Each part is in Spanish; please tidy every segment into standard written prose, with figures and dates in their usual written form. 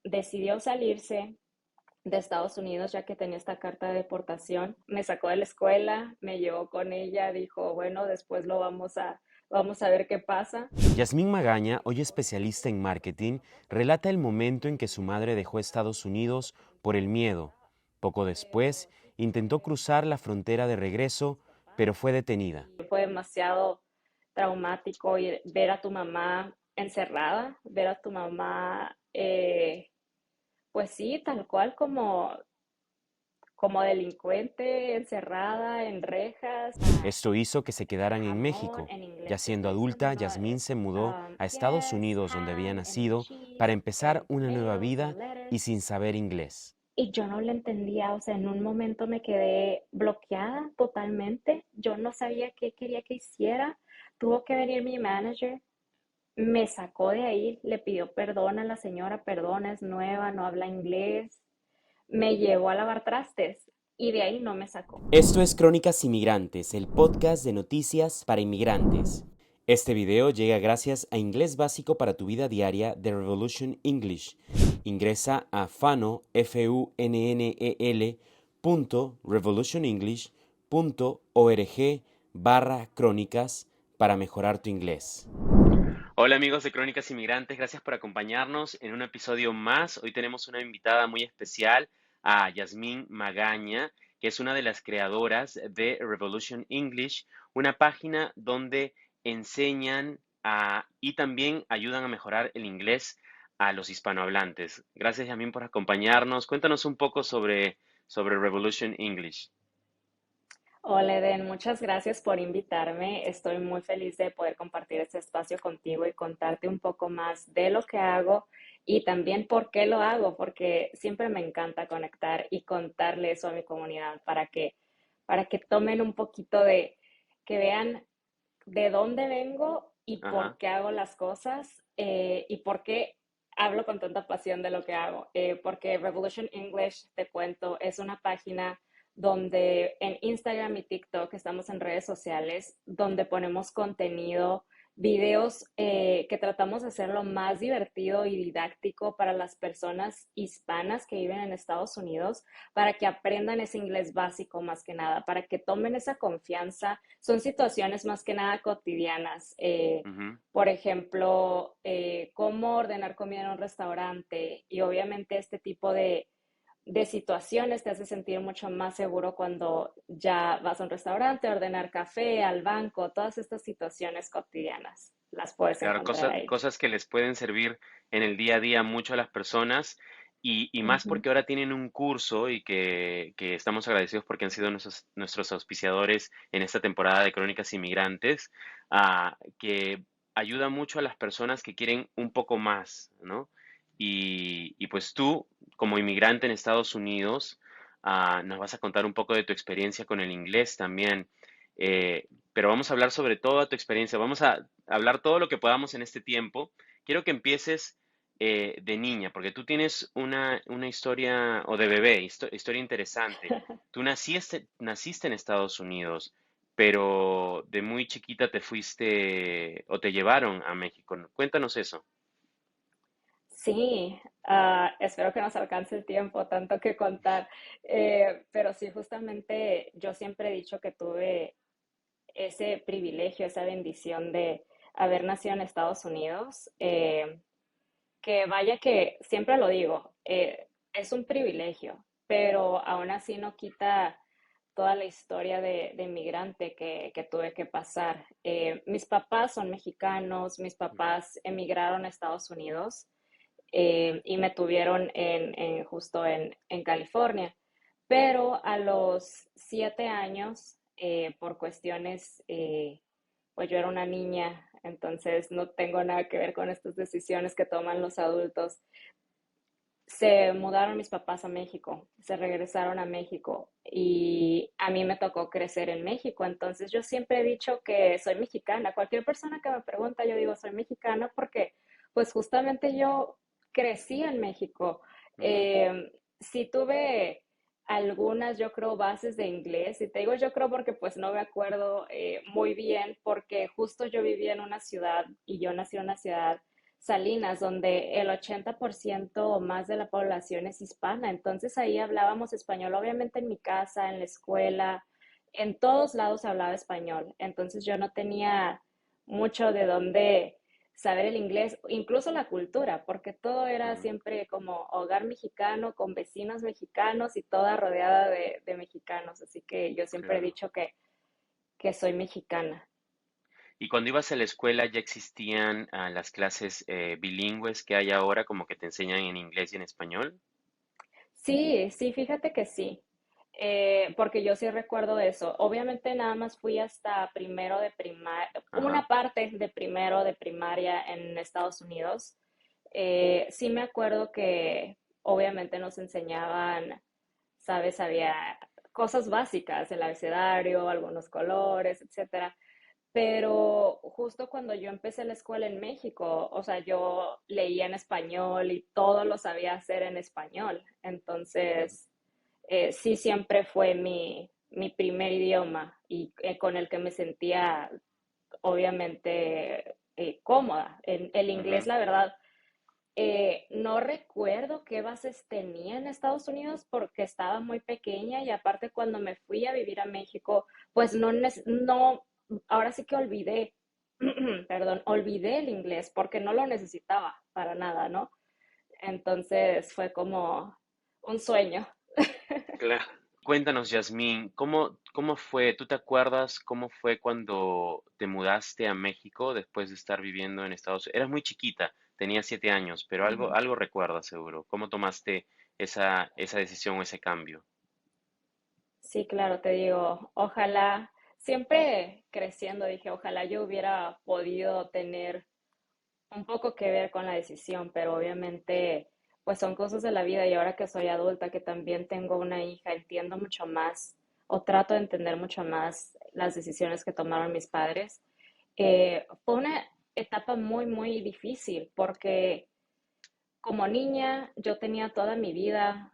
decidió salirse de Estados Unidos ya que tenía esta carta de deportación. Me sacó de la escuela, me llevó con ella, dijo, bueno, después vamos a ver qué pasa. Yasmín Magaña, hoy especialista en marketing, relata el momento en que su madre dejó Estados Unidos por el miedo. Poco después, intentó cruzar la frontera de regreso, pero fue detenida. Fue demasiado traumático ver a tu mamá encerrada, ver a tu mamá, pues sí, tal cual como delincuente, encerrada en rejas. Esto hizo que se quedaran en Jamón México. en Ya inglés se siendo está adulta, diciendo Yasmín se mudó a Estados yes, Unidos, donde había ham and nacido, para cheese empezar and una nueva tomatoes and vida y lettuce. sin saber inglés. Y yo no le entendía, o sea, en un momento me quedé bloqueada totalmente. Yo no sabía qué quería que hiciera. Tuvo que venir mi manager, me sacó de ahí, le pidió perdón a la señora, perdón, es nueva, no habla inglés. Me llevó a lavar trastes y de ahí no me sacó. Esto es Crónicas Inmigrantes, el podcast de noticias para inmigrantes. Este video llega gracias a Inglés Básico para tu Vida Diaria de Revolution English. Ingresa a funnel.revolutionenglish.org/crónicas para mejorar tu inglés. Hola amigos de Crónicas Inmigrantes, gracias por acompañarnos en un episodio más. Hoy tenemos una invitada muy especial, a Yasmín Magaña, que es una de las creadoras de Revolution English, una página donde enseñan y también ayudan a mejorar el inglés a los hispanohablantes. Gracias Yasmín por acompañarnos. Cuéntanos un poco sobre Revolution English. Hola Eden, muchas gracias por invitarme. Estoy muy feliz de poder compartir este espacio contigo y contarte un poco más de lo que hago y también por qué lo hago, porque siempre me encanta conectar y contarle eso a mi comunidad para que tomen un poquito que vean de dónde vengo y por Ajá. qué hago las cosas y por qué hablo con tanta pasión de lo que hago. Porque Revolution English, te cuento, es una página donde en Instagram y TikTok estamos en redes sociales, donde ponemos contenido, videos que tratamos de hacerlo más divertido y didáctico para las personas hispanas que viven en Estados Unidos, para que aprendan ese inglés básico más que nada, para que tomen esa confianza. Son situaciones más que nada cotidianas. Ujú. Por ejemplo, cómo ordenar comida en un restaurante y obviamente este tipo de situaciones te hace sentir mucho más seguro cuando ya vas a un restaurante, a ordenar café, al banco, todas estas situaciones cotidianas las puedes Claro, encontrar ahí. cosas que les pueden servir en el día a día mucho a las personas y más Ujú. porque ahora tienen un curso y que estamos agradecidos porque han sido nuestros auspiciadores en esta temporada de Crónicas Inmigrantes, que ayuda mucho a las personas que quieren un poco más, ¿no? Y pues tú, como inmigrante en Estados Unidos, nos vas a contar un poco de tu experiencia con el inglés también. Pero vamos a hablar sobre toda tu experiencia. Vamos a hablar todo lo que podamos en este tiempo. Quiero que empieces de niña, porque tú tienes una historia, o de bebé, historia interesante. Tú naciste en Estados Unidos, pero de muy chiquita te fuiste o te llevaron a México. Cuéntanos eso. Sí, espero que nos alcance el tiempo, tanto que contar. Pero sí, justamente yo siempre he dicho que tuve ese privilegio, esa bendición de haber nacido en Estados Unidos. Que vaya que, siempre lo digo, es un privilegio, pero aún así no quita toda la historia de inmigrante que tuve que pasar. Mis papás son mexicanos, mis Ujú. papás emigraron a Estados Unidos y me tuvieron justo en California. Pero a los 7 años, por cuestiones, pues yo era una niña, entonces no tengo nada que ver con estas decisiones que toman los adultos. Se mudaron mis papás a México, se regresaron a México y a mí me tocó crecer en México. Entonces yo siempre he dicho que soy mexicana. Cualquier persona que me pregunta, yo digo soy mexicana porque pues justamente yo crecí en México. Ujú. Sí tuve algunas, yo creo, bases de inglés. Y te digo yo creo porque pues no me acuerdo muy bien porque justo yo vivía en una ciudad y yo nací en una ciudad Salinas, donde el 80% o más de la población es hispana. Entonces ahí hablábamos español, obviamente en mi casa, en la escuela, en todos lados se hablaba español. Entonces yo no tenía mucho de dónde saber el inglés, incluso la cultura, porque todo era Ujú, siempre como hogar mexicano, con vecinos mexicanos y toda rodeada de mexicanos. Así que yo siempre he claro. dicho que soy mexicana. Y cuando ibas a la escuela ya existían las clases bilingües que hay ahora, como que te enseñan en inglés y en español. Sí, sí, fíjate que sí, porque yo sí recuerdo eso. Obviamente nada más fui hasta primero de primaria, Ajá, una parte de primero de primaria en Estados Unidos. Sí me acuerdo que obviamente nos enseñaban, sabes, había cosas básicas, el abecedario, algunos colores, etcétera. Pero justo cuando yo empecé la escuela en México, o sea, yo leía en español y todo lo sabía hacer en español. ujú, Entonces, sí siempre fue mi primer idioma y con el que me sentía obviamente cómoda. En el inglés, ujú. la verdad, no recuerdo qué bases tenía en Estados Unidos porque estaba muy pequeña y aparte cuando me fui a vivir a México, pues no, ahora sí que olvidé, perdón, olvidé el inglés porque no lo necesitaba para nada, ¿no? Entonces fue como un sueño. Claro. Cuéntanos, Yasmín, ¿cómo fue? ¿Tú te acuerdas cómo fue cuando te mudaste a México después de estar viviendo en Estados Unidos? Eras muy chiquita, tenías 7 años, pero Ujú. algo recuerdas seguro. ¿Cómo tomaste esa decisión o ese cambio? Sí, claro, te digo, ojalá, siempre creciendo dije, ojalá yo hubiera podido tener un poco que ver con la decisión, pero obviamente pues son cosas de la vida y ahora que soy adulta, que también tengo una hija, entiendo mucho más o trato de entender mucho más las decisiones que tomaron mis padres. Fue una etapa muy, muy difícil porque como niña yo tenía toda mi vida,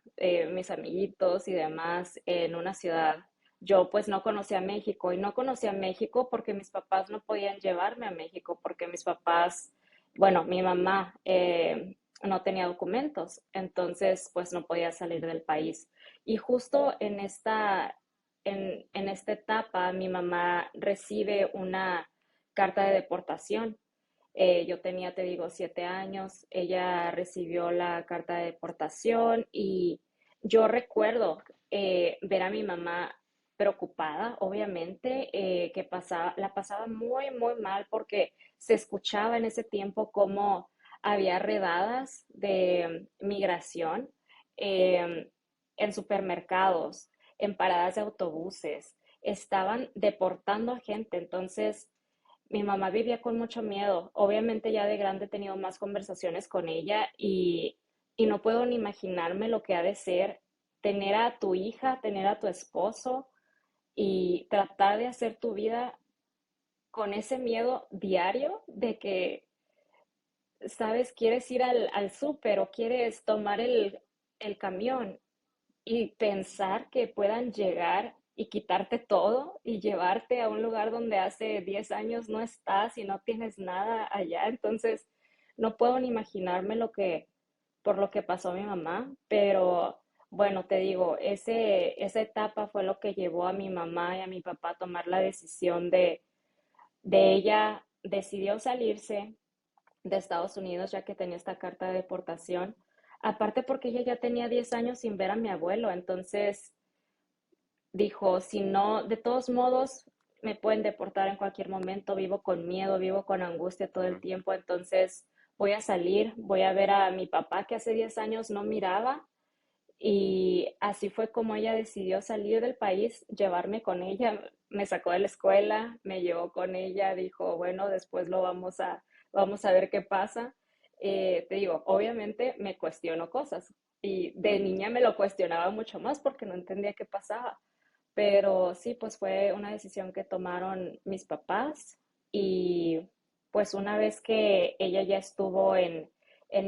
mis amiguitos y demás en una ciudad. Yo pues no conocía México y no conocía México porque mis papás no podían llevarme a México porque mis papás, bueno, mi mamá no tenía documentos, entonces pues no podía salir del país. Y justo en esta etapa mi mamá recibe una carta de deportación. Yo tenía, te digo, 7 años. Ella recibió la carta de deportación y yo recuerdo ver a mi mamá preocupada, obviamente, la pasaba muy, muy mal porque se escuchaba en ese tiempo como había redadas de migración eh, en supermercados, en paradas de autobuses. Estaban deportando a gente, entonces mi mamá vivía con mucho miedo. Obviamente ya de grande he tenido más conversaciones con ella y no puedo ni imaginarme lo que ha de ser tener a tu hija, tener a tu esposo y tratar de hacer tu vida con ese miedo diario de que, sabes, quieres ir al súper o quieres tomar el camión y pensar que puedan llegar y quitarte todo y llevarte a un lugar donde hace 10 años no estás y no tienes nada allá. Entonces, no puedo ni imaginarme por lo que pasó mi mamá, pero bueno, te digo, esa etapa fue lo que llevó a mi mamá y a mi papá a tomar la decisión de ella decidió salirse de Estados Unidos ya que tenía esta carta de deportación. Aparte porque ella ya tenía 10 años sin ver a mi abuelo, entonces dijo, si no, de todos modos me pueden deportar en cualquier momento, vivo con miedo, vivo con angustia todo el Ujú. tiempo, entonces voy a salir, voy a ver a mi papá que hace 10 años no miraba y así fue como ella decidió salir del país, llevarme con ella, me sacó de la escuela, me llevó con ella, dijo, bueno, después vamos a ver qué pasa. Te digo, obviamente me cuestionó cosas y de Ujú. niña me lo cuestionaba mucho más porque no entendía qué pasaba. Pero sí, pues fue una decisión que tomaron mis papás y pues una vez que ella ya estuvo en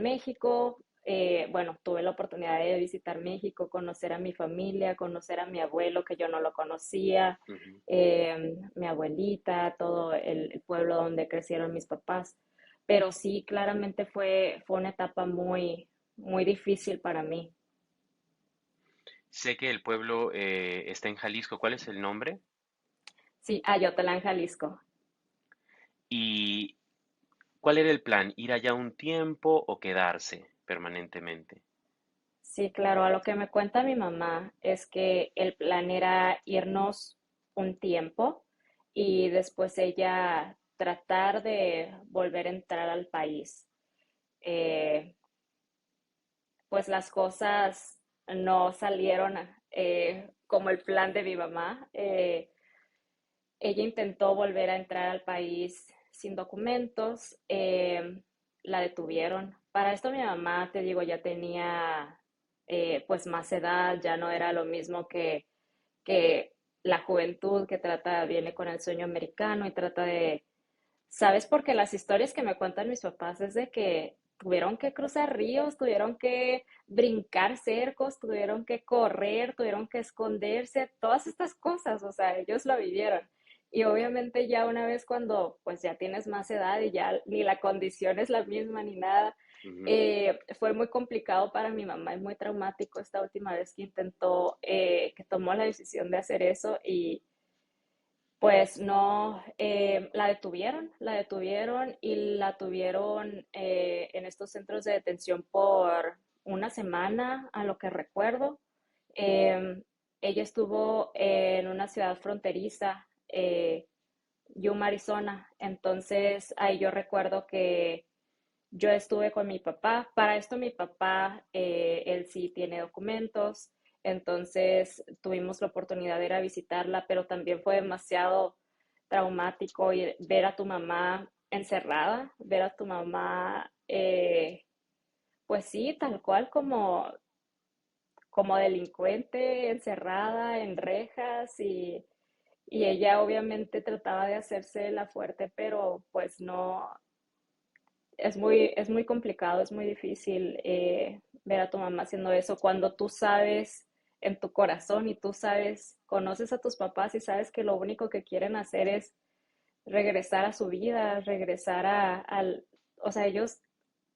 México, bueno, tuve la oportunidad de visitar México, conocer a mi familia, conocer a mi abuelo que yo no lo conocía, Ujú. mi abuelita, todo el pueblo donde crecieron mis papás. pero sí, claramente fue una etapa muy, muy difícil para mí. Sé que el pueblo está en Jalisco. ¿Cuál es el nombre? Sí, Ayotlán, Jalisco. ¿Y cuál era el plan? ¿Ir allá un tiempo o quedarse permanentemente? Sí, claro, a lo que me cuenta mi mamá es que el plan era irnos un tiempo y después ella tratar de volver a entrar al país. Eh, pues las cosas no salieron como el plan de mi mamá. Ella intentó volver a entrar al país sin documentos, la detuvieron. Para esto mi mamá, te digo, ya tenía pues más edad, ya no era lo mismo que la juventud que trata, viene con el sueño americano y trata de, ¿sabes? Porque las historias que me cuentan mis papás es de que tuvieron que cruzar ríos, tuvieron que brincar cercos, tuvieron que correr, tuvieron que esconderse, todas estas cosas, o sea, ellos lo vivieron. Y obviamente ya una vez cuando pues ya tienes más edad y ya ni la condición es la misma ni nada, Ujú. fue muy complicado para mi mamá y muy traumático esta última vez que intentó, que tomó la decisión de hacer eso y pues no, la detuvieron y la tuvieron en estos centros de detención por una semana, a lo que recuerdo. Eh, Ella estuvo en una ciudad fronteriza, Yuma, Arizona. Entonces, ahí yo recuerdo que yo estuve con mi papá. Para esto mi papá, él sí tiene documentos, entonces tuvimos la oportunidad de ir a visitarla, pero también fue demasiado traumático y ver a tu mamá encerrada, ver a tu mamá, pues sí, tal cual como delincuente, encerrada en rejas y ella obviamente trataba de hacerse la fuerte, pero pues no, es muy complicado, es muy difícil ver a tu mamá haciendo eso cuando tú sabes en tu corazón y tú sabes, conoces a tus papás y sabes que lo único que quieren hacer es regresar a su vida, regresar o sea, ellos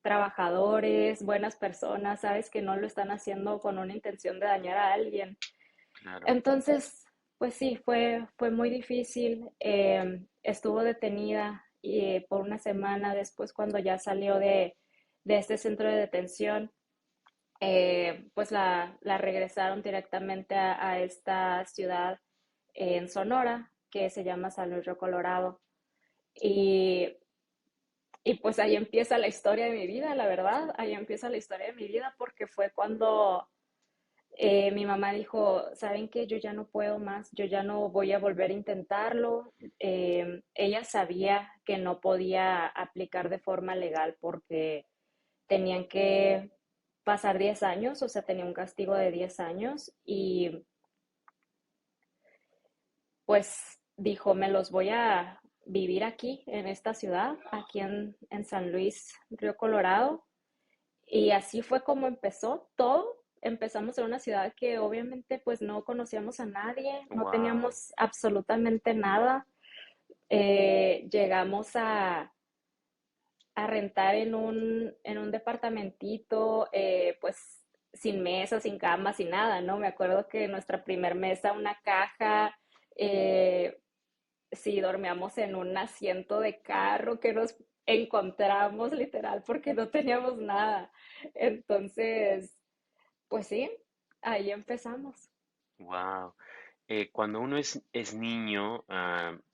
trabajadores, buenas personas, sabes que no lo están haciendo con una intención de dañar a alguien. Claro. Entonces, pues sí, fue muy difícil. Estuvo detenida y, por una semana después, cuando ya salió de este centro de detención, pues la regresaron directamente a esta ciudad en Sonora, que se llama San Luis Río Colorado. Y, y pues ahí empieza la historia de mi vida, la verdad, ahí empieza la historia de mi vida porque fue cuando mi mamá dijo, ¿saben qué? Yo ya no puedo más, yo ya no voy a volver a intentarlo. Ella sabía que no podía aplicar de forma legal porque tenían que pasar 10 años, o sea, tenía un castigo de 10 años y pues dijo, me los voy a vivir aquí, en esta ciudad, aquí en San Luis, Río Colorado. Y así fue como empezó todo. Empezamos en una ciudad que obviamente pues no conocíamos a nadie, no Wow. teníamos absolutamente nada. Llegamos a rentar en un departamentito, pues sin mesa, sin cama, sin nada, ¿no? Me acuerdo que nuestra primer mesa, una caja, eh, sí, dormíamos en un asiento de carro que nos encontramos literal porque no teníamos nada. Entonces, pues sí, ahí empezamos. Wow. Cuando uno es niño,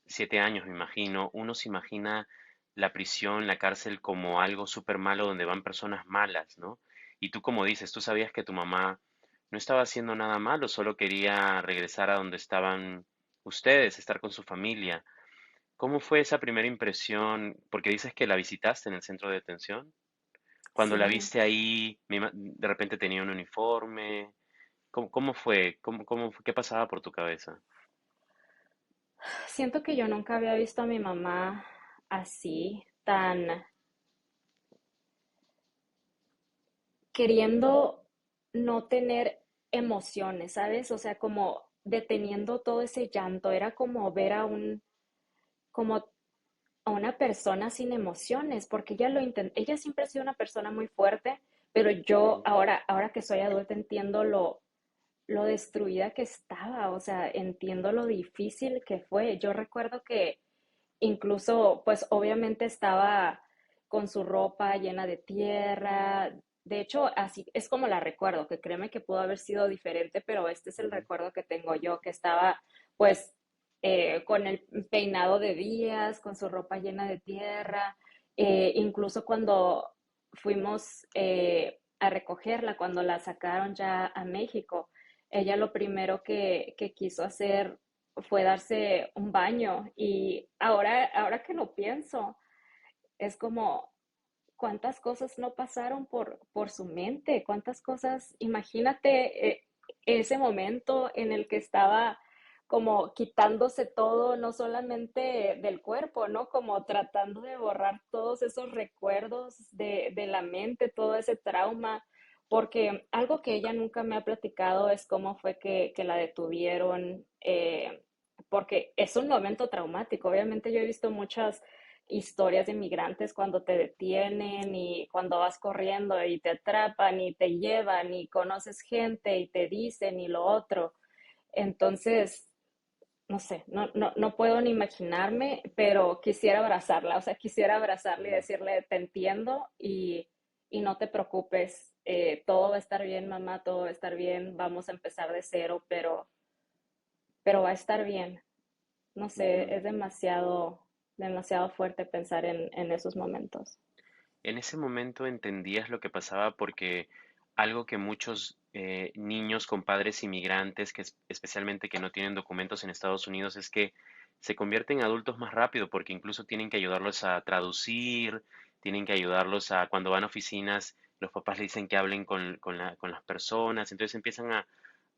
7 años me imagino, uno se imagina la prisión, la cárcel como algo súper malo donde van personas malas, ¿no? Y tú como dices, tú sabías que tu mamá no estaba haciendo nada malo, solo quería regresar a donde estaban ustedes, estar con su familia. ¿Cómo fue esa primera impresión? Porque dices que la visitaste en el centro de detención. Cuando la Sí, viste ahí, de repente tenía un uniforme. ¿Cómo fue? ¿Qué pasaba por tu cabeza? siento que yo nunca había visto a mi mamá así, tan queriendo no tener emociones, ¿sabes? O sea, como deteniendo todo ese llanto, era como ver a como a una persona sin emociones, porque ella siempre ha sido una persona muy fuerte, pero yo Ujú, ahora que soy adulta entiendo lo destruida que estaba, o sea, entiendo lo difícil que fue. Yo recuerdo que incluso, pues obviamente estaba con su ropa llena de tierra. De hecho, así es como la recuerdo, que créeme que pudo haber sido diferente, pero este es el ujú, recuerdo que tengo yo, que estaba pues con el peinado de días, con su ropa llena de tierra. Incluso cuando fuimos a recogerla, cuando la sacaron ya a México, ella lo primero que quiso hacer fue darse un baño y ahora que lo pienso, es como cuántas cosas no pasaron por su mente, cuántas cosas, imagínate ese momento en el que estaba como quitándose todo, no solamente del cuerpo, ¿no? Como tratando de borrar todos esos recuerdos de la mente, todo ese trauma, porque algo que ella nunca me ha platicado es cómo fue que la detuvieron, porque es un momento traumático. Obviamente yo he visto muchas historias de migrantes cuando te detienen y cuando vas corriendo y te atrapan y te llevan y conoces gente y te dicen y lo otro. Entonces, no sé, no puedo ni imaginarme, pero quisiera abrazarla, o sea, quisiera abrazarla y ujú. decirle, te entiendo y no te preocupes, todo va a estar bien, mamá, todo va a estar bien, vamos a empezar de cero, pero va a estar bien. No sé, Ujú. es demasiado fuerte pensar en esos momentos. En ese momento entendías lo que pasaba porque algo que muchos niños con padres inmigrantes, especialmente que no tienen documentos en Estados Unidos, es que se convierten en adultos más rápido porque incluso tienen que ayudarlos a traducir, tienen que ayudarlos a cuando van a oficinas, los papás le dicen que hablen con las personas, entonces empiezan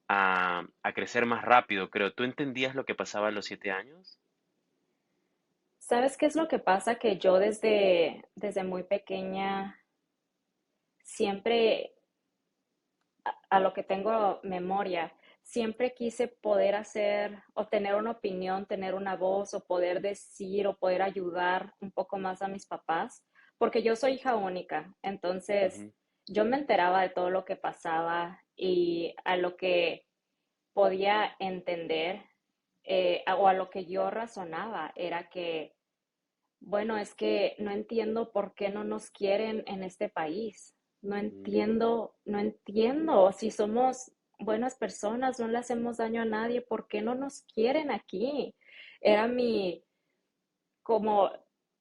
a crecer más rápido, creo. ¿Tú entendías lo que pasaba a los 7 años? ¿Sabes qué es lo que pasa? Que yo desde muy pequeña siempre, a lo que tengo memoria, siempre quise poder hacer o tener una opinión, tener una voz o poder decir o poder ayudar un poco más a mis papás, porque yo soy hija única, entonces Ujú, yo me enteraba de todo lo que pasaba y a lo que podía entender o a lo que yo razonaba era que, bueno, es que no entiendo por qué no nos quieren en este país. mm, No entiendo. Si somos buenas personas, no le hacemos daño a nadie, ¿por qué no nos quieren aquí? Era como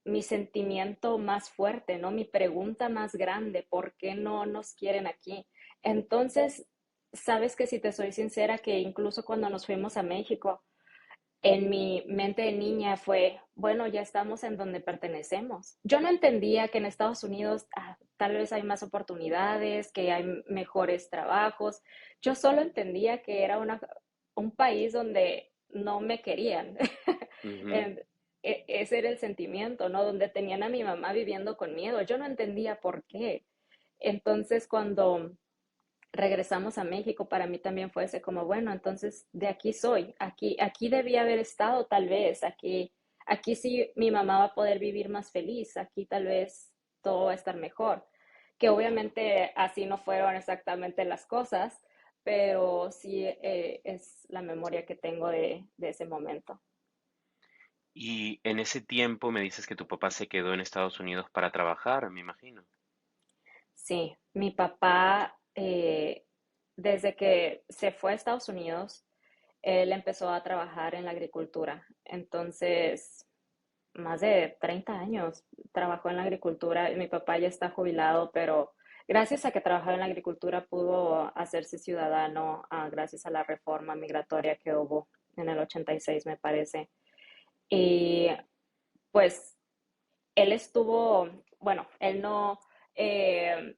mi sentimiento más fuerte, ¿no? Mi pregunta más grande, ¿por qué no nos quieren aquí? Entonces, sabes que si te soy sincera, que incluso cuando nos fuimos a México, en mi mente de niña fue, bueno, ya estamos en donde pertenecemos. Yo no entendía que en Estados Unidos tal vez hay más oportunidades, que hay mejores trabajos. Yo solo entendía que era un país donde no me querían. ujú. En- Ese era el sentimiento, ¿no? Donde tenían a mi mamá viviendo con miedo. Yo no entendía por qué. Entonces, cuando regresamos a México, para mí también fue ese como, bueno, entonces de aquí soy, aquí debía haber estado tal vez, aquí sí mi mamá va a poder vivir más feliz, aquí tal vez todo va a estar mejor. Que obviamente así no fueron exactamente las cosas, pero sí es la memoria que tengo de ese momento. Y en ese tiempo me dices que tu papá se quedó en Estados Unidos para trabajar, me imagino. Sí, mi papá, desde que se fue a Estados Unidos, él empezó a trabajar en la agricultura. Entonces, más de 30 años trabajó en la agricultura. Mi papá ya está jubilado, pero gracias a que trabajaba en la agricultura pudo hacerse ciudadano, gracias a la reforma migratoria que hubo en el 86, me parece. Y pues él estuvo, bueno, él no eh,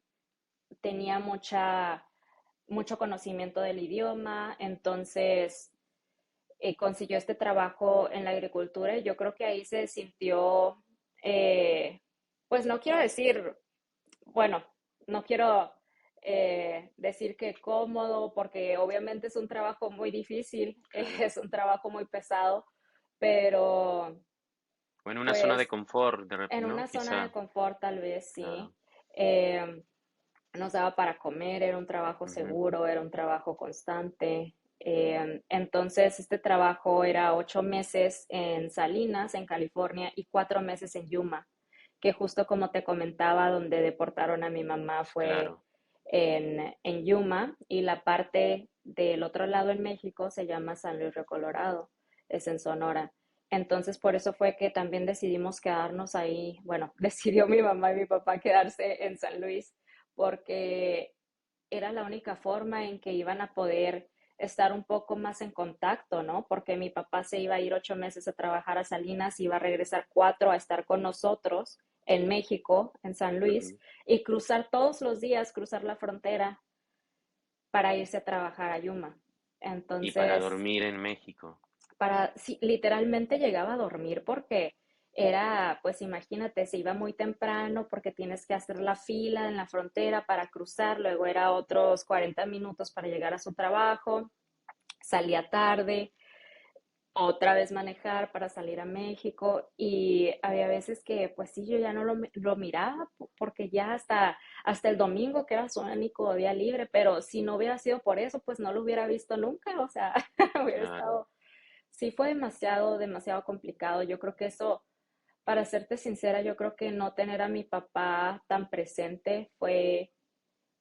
tenía mucho conocimiento del idioma, entonces consiguió este trabajo en la agricultura y yo creo que ahí se sintió, pues no quiero decir, bueno, no quiero decir que cómodo, porque obviamente es un trabajo muy difícil, Claro. es un trabajo muy pesado, pero O en una zona de Pues confort, en ¿no? una zona de Quizá, confort tal vez sí. claro. Eh, Nos daba para comer, era un trabajo Ujú, seguro, era un trabajo constante. Entonces, este trabajo era 8 meses en Salinas, en California, y 4 meses en Yuma, que justo como te comentaba, donde deportaron a mi mamá fue claro. en Yuma, y la parte del otro lado en México se llama San Luis Río Colorado, es en Sonora. Entonces, por eso fue que también decidimos quedarnos ahí. Bueno, decidió mi mamá y mi papá quedarse en San Luis porque era la única forma en que iban a poder estar un poco más en contacto, ¿no? Porque mi papá se iba a ir 8 meses a trabajar a Salinas, iba a regresar 4 a estar con nosotros en México, en San Luis, Ujú. y cruzar todos los días, cruzar la frontera para irse a trabajar a Yuma. Y para Entonces, dormir en México. sí, literalmente llegaba a dormir porque era, pues imagínate, se iba muy temprano porque tienes que hacer la fila en la frontera para cruzar, luego era otros 40 minutos para llegar a su trabajo, salía tarde, otra vez manejar para salir a México y había veces que pues sí, yo ya no lo miraba porque ya hasta el domingo, que era su único día libre, pero si no hubiera sido por eso, pues no lo hubiera visto nunca, o sea, hubiera Claro. estado. Sí, fue demasiado, demasiado complicado. Yo creo que eso, para serte sincera, yo creo que no tener a mi papá tan presente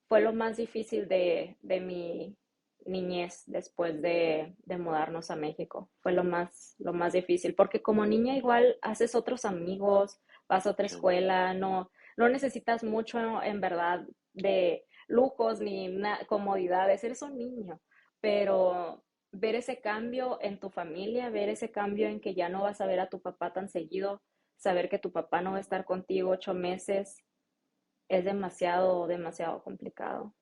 fue lo más difícil de mi niñez después de mudarnos a México. Fue lo más difícil, porque como niña igual haces otros amigos, vas a otra Sí. escuela, no necesitas mucho en verdad de lujos ni comodidades, eres un niño, pero ver ese cambio en tu familia, ver ese cambio en que ya no vas a ver a tu papá tan seguido, saber que tu papá no va a estar contigo 8 meses, es demasiado, demasiado complicado.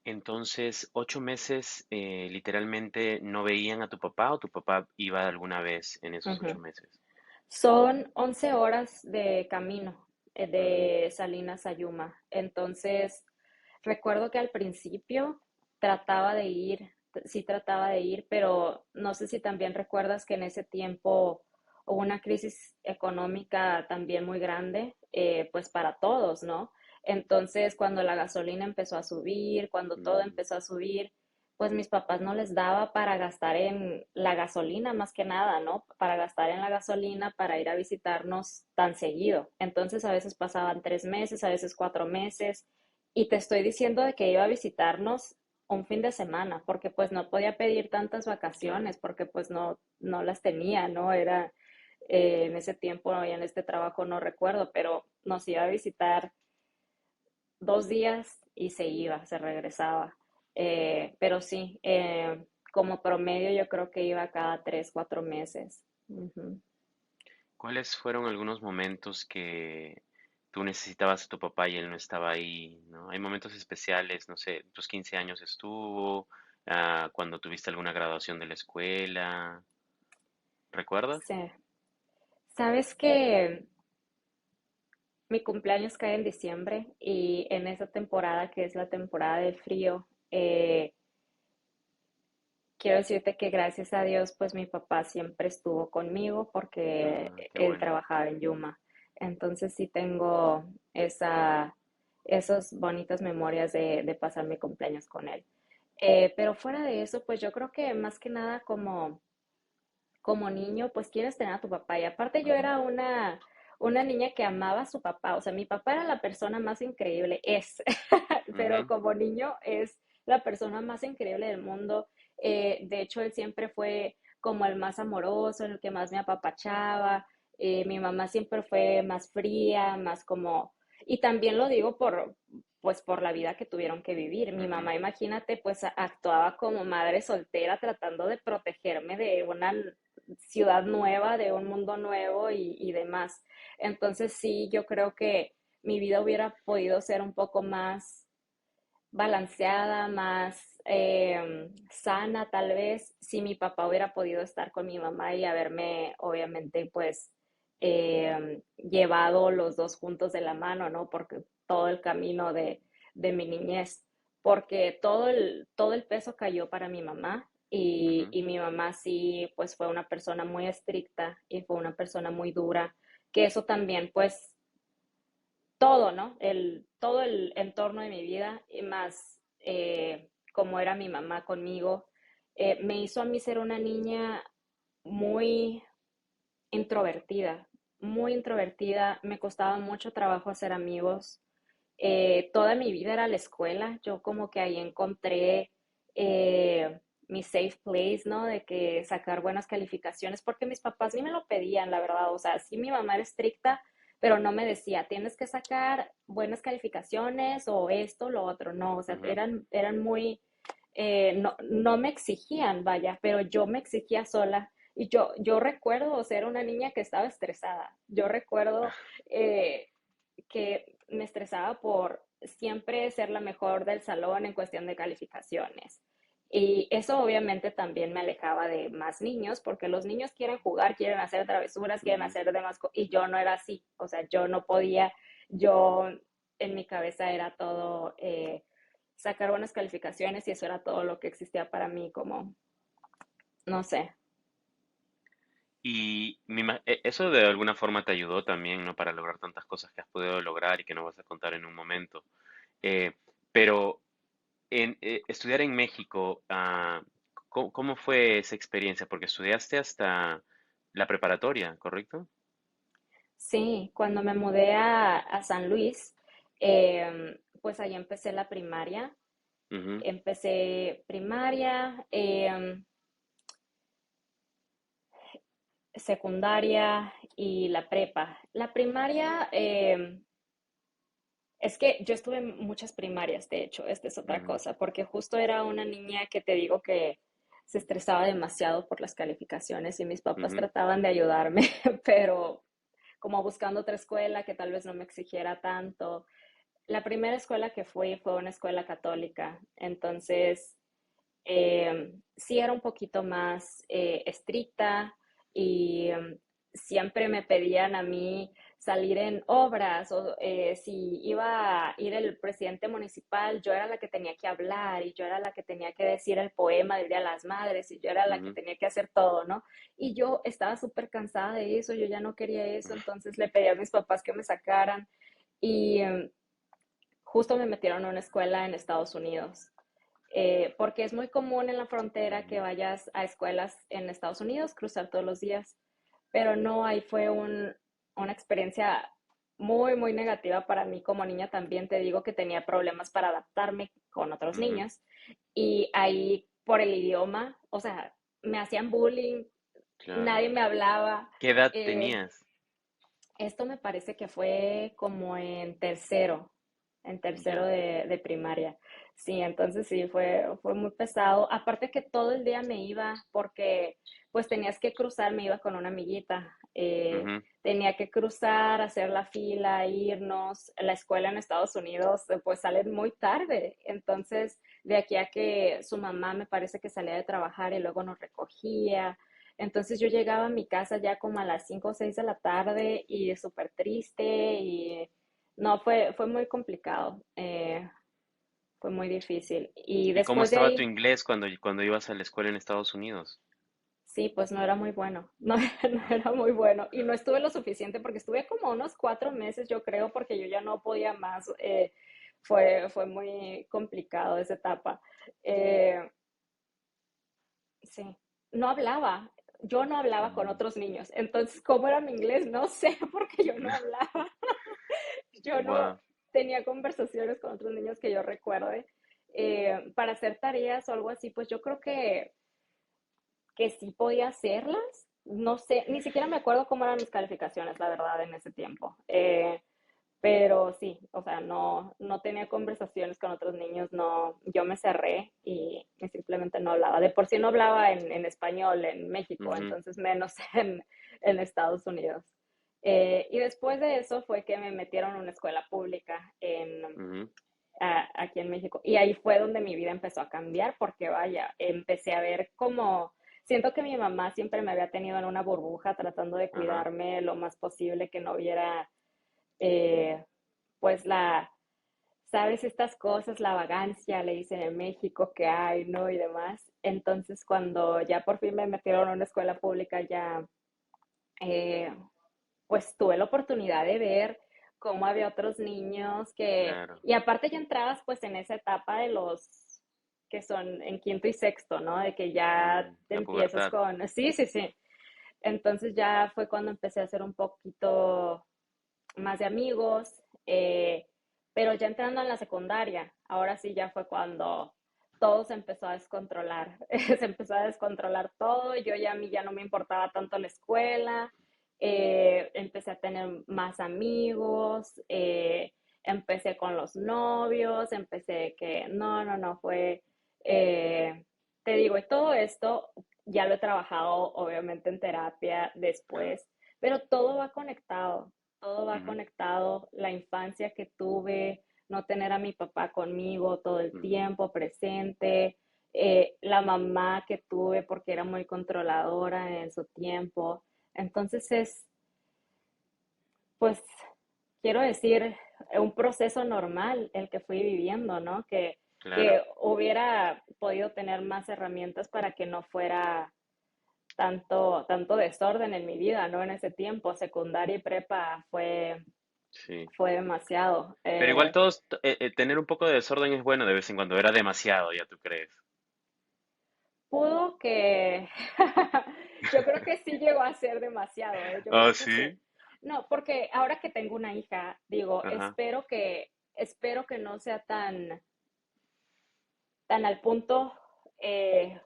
Entonces, 8 meses, literalmente no veían a tu papá o tu papá iba alguna vez en esos Ujú. 8 meses. Son 11 horas de camino Ujú, de Salinas a Yuma. Entonces, recuerdo que al principio trataba de ir, sí trataba de ir, pero no sé si también recuerdas que en ese tiempo hubo una crisis económica también muy grande, pues para todos, ¿no? Entonces, cuando la gasolina empezó a subir, cuando todo mm, empezó a subir, pues mis papás no les daba para gastar en la gasolina más que nada, ¿no? Para gastar en la gasolina para ir a visitarnos tan seguido. Entonces a veces pasaban 3 meses, a veces 4 meses, y te estoy diciendo de que iba a visitarnos un fin de semana, porque pues no podía pedir tantas claro. vacaciones, porque pues no las tenía, ¿no? Era en ese tiempo y en este trabajo no recuerdo, pero nos iba a visitar 2 días y se iba, se regresaba. Pero sí, como promedio yo creo que iba cada 3, 4 meses. Ujú. ¿Cuáles fueron algunos momentos que tú necesitabas a tu papá y él no estaba ahí, ¿no? Hay momentos especiales, no sé, tus 15 años estuvo, cuando tuviste alguna graduación de la escuela, ¿recuerdas? Sí. Sabes que mi cumpleaños cae en diciembre y en esa temporada, que es la temporada de frío, quiero decirte que gracias a Dios, pues mi papá siempre estuvo conmigo porque Ah, qué él bueno. trabajaba en Yuma. Entonces sí tengo esas bonitas memorias de pasar mi cumpleaños con él. Pero fuera de eso, pues yo creo que más que nada como niño, pues quieres tener a tu papá. Y aparte yo Ujú, era una niña que amaba a su papá. O sea, mi papá era la persona más increíble, pero ujú, como niño es la persona más increíble del mundo. De hecho, él siempre fue como el más amoroso, el que más me apapachaba. Mi mamá siempre fue más fría, más como. Y también lo digo pues por la vida que tuvieron que vivir. Mi ujú, mamá, imagínate, pues actuaba como madre soltera tratando de protegerme de una ciudad nueva, de un mundo nuevo y demás. Entonces sí, yo creo que mi vida hubiera podido ser un poco más balanceada, más sana tal vez, si mi papá hubiera podido estar con mi mamá y haberme, obviamente, pues llevado los dos juntos de la mano, ¿no? Porque todo el camino de mi niñez, porque todo el peso cayó para mi mamá. ujú, y mi mamá sí, pues fue una persona muy estricta y fue una persona muy dura, que eso también, pues todo, ¿no? Todo el entorno de mi vida, y más como era mi mamá conmigo, me hizo a mí ser una niña muy introvertida, muy introvertida, me costaba mucho trabajo hacer amigos. Toda mi vida era la escuela, yo como que ahí encontré mi safe place, ¿no? De que sacar buenas calificaciones, porque mis papás ni me lo pedían, la verdad, o sea, sí mi mamá era estricta, pero no me decía, tienes que sacar buenas calificaciones o esto, lo otro, no, o sea, ujú. eran muy, no me exigían, vaya, pero yo me exigía sola. Y yo recuerdo ser una niña que estaba estresada. Yo recuerdo eh, que me estresaba por siempre ser la mejor del salón en cuestión de calificaciones. Y eso obviamente también me alejaba de más niños, porque los niños quieren jugar, quieren hacer travesuras, quieren Ujú. hacer demás cosas, y yo no era así, o sea, yo no podía, yo en mi cabeza era todo sacar buenas calificaciones y eso era todo lo que existía para mí, como, no sé. Y eso de alguna forma te ayudó también, ¿no? Para lograr tantas cosas que has podido lograr y que no vas a contar en un momento. Eh, pero estudiar en México, ¿cómo fue esa experiencia? Porque estudiaste hasta la preparatoria, ¿correcto? Sí, cuando me mudé a San Luis, pues ahí empecé la primaria. Ujú, Empecé primaria, secundaria y la prepa. La primaria, es que yo estuve en muchas primarias, de hecho, esta es otra ujú, cosa, porque justo era una niña que te digo que se estresaba demasiado por las calificaciones y mis papás ujú, trataban de ayudarme, pero como buscando otra escuela que tal vez no me exigiera tanto. La primera escuela que fui fue una escuela católica, entonces sí era un poquito más estricta y siempre me pedían a mí salir en obras o si iba a ir el presidente municipal, yo era la que tenía que hablar y yo era la que tenía que decir el poema del Día de las Madres y yo era la que ujú. tenía que hacer todo, ¿no? Y yo estaba súper cansada de eso, yo ya no quería eso, entonces le pedí a mis papás que me sacaran y justo me metieron a una escuela en Estados Unidos. Porque es muy común en la frontera que Ujú. vayas a escuelas en Estados Unidos, cruzar todos los días, pero no, ahí fue una experiencia muy, muy negativa para mí como niña también. Te digo que tenía problemas para adaptarme con otros Ujú, niños y ahí por el idioma, o sea, me hacían bullying, claro. nadie me hablaba. ¿Qué edad Eh, tenías? Esto me parece que fue como en tercero Ya. de primaria. Sí, entonces sí, fue muy pesado. Aparte que todo el día me iba porque pues tenías que cruzar, me iba con una amiguita. Ujú, Tenía que cruzar, hacer la fila, irnos. La escuela en Estados Unidos pues sale muy tarde. Entonces, de aquí a que su mamá me parece que salía de trabajar y luego nos recogía. Entonces yo llegaba a mi casa ya como a las 5 o 6 de la tarde y súper triste y no, fue muy complicado, fue muy difícil. Y ¿Y cómo después de estaba tu ahí, inglés cuando ibas a la escuela en Estados Unidos? sí, pues no era muy bueno, no, no era muy bueno. Y no estuve lo suficiente porque estuve como unos 4 meses, yo creo, porque yo ya no podía más. Fue muy complicado esa etapa. Eh, Sí, no hablaba. Yo no hablaba con otros niños. Entonces, ¿cómo era mi inglés? No sé, porque yo no hablaba. Yo no Wow. tenía conversaciones con otros niños que yo recuerde. Para hacer tareas o algo así, pues yo creo que sí podía hacerlas. No sé, ni siquiera me acuerdo cómo eran mis calificaciones, la verdad, en ese tiempo. Pero sí, o sea, no tenía conversaciones con otros niños, no, yo me cerré y simplemente no hablaba. De por sí no hablaba en español en México, entonces menos en Estados Unidos. Y después de eso fue que me metieron a una escuela pública aquí en México. Y ahí fue donde mi vida empezó a cambiar, porque vaya, empecé a ver como, siento que mi mamá siempre me había tenido en una burbuja tratando de Ajá. cuidarme lo más posible, que no hubiera eh, pues sabes estas cosas, la vagancia, le dicen en México que hay, ¿no? Y demás. Entonces, cuando ya por fin me metieron a una escuela pública, ya eh, pues tuve la oportunidad de ver cómo había otros niños que, claro. y aparte ya entrabas pues en esa etapa de los que son en quinto y sexto, ¿no? De que ya te La empiezas pubertad. con, sí, sí, sí. Entonces ya fue cuando empecé a hacer un poquito más de amigos, pero ya entrando en la secundaria, ahora sí ya fue cuando todo se empezó a descontrolar, se empezó a descontrolar todo, yo ya a mí ya no me importaba tanto la escuela, empecé a tener más amigos, empecé con los novios, empecé que, no, no, no, fue, eh, te digo, y todo esto ya lo he trabajado obviamente en terapia después, pero todo va Ujú, conectado, la infancia que tuve, no tener a mi papá conmigo todo el ujú, tiempo presente, la mamá que tuve porque era muy controladora en su tiempo. Entonces es, pues, quiero decir, un proceso normal el que fui viviendo, ¿no? claro. Que hubiera podido tener más herramientas para que no fuera tanto desorden en mi vida, ¿no? En ese tiempo, secundaria y prepa Sí. fue demasiado. Pero igual todos, tener un poco de desorden es bueno de vez en cuando. Era demasiado, ya tú crees. Pudo que, yo creo que sí llegó a ser demasiado, ¿eh? Yo Ah, creo que sí. sí. No, porque ahora que tengo una hija, digo, Ajá. espero que no sea tan al punto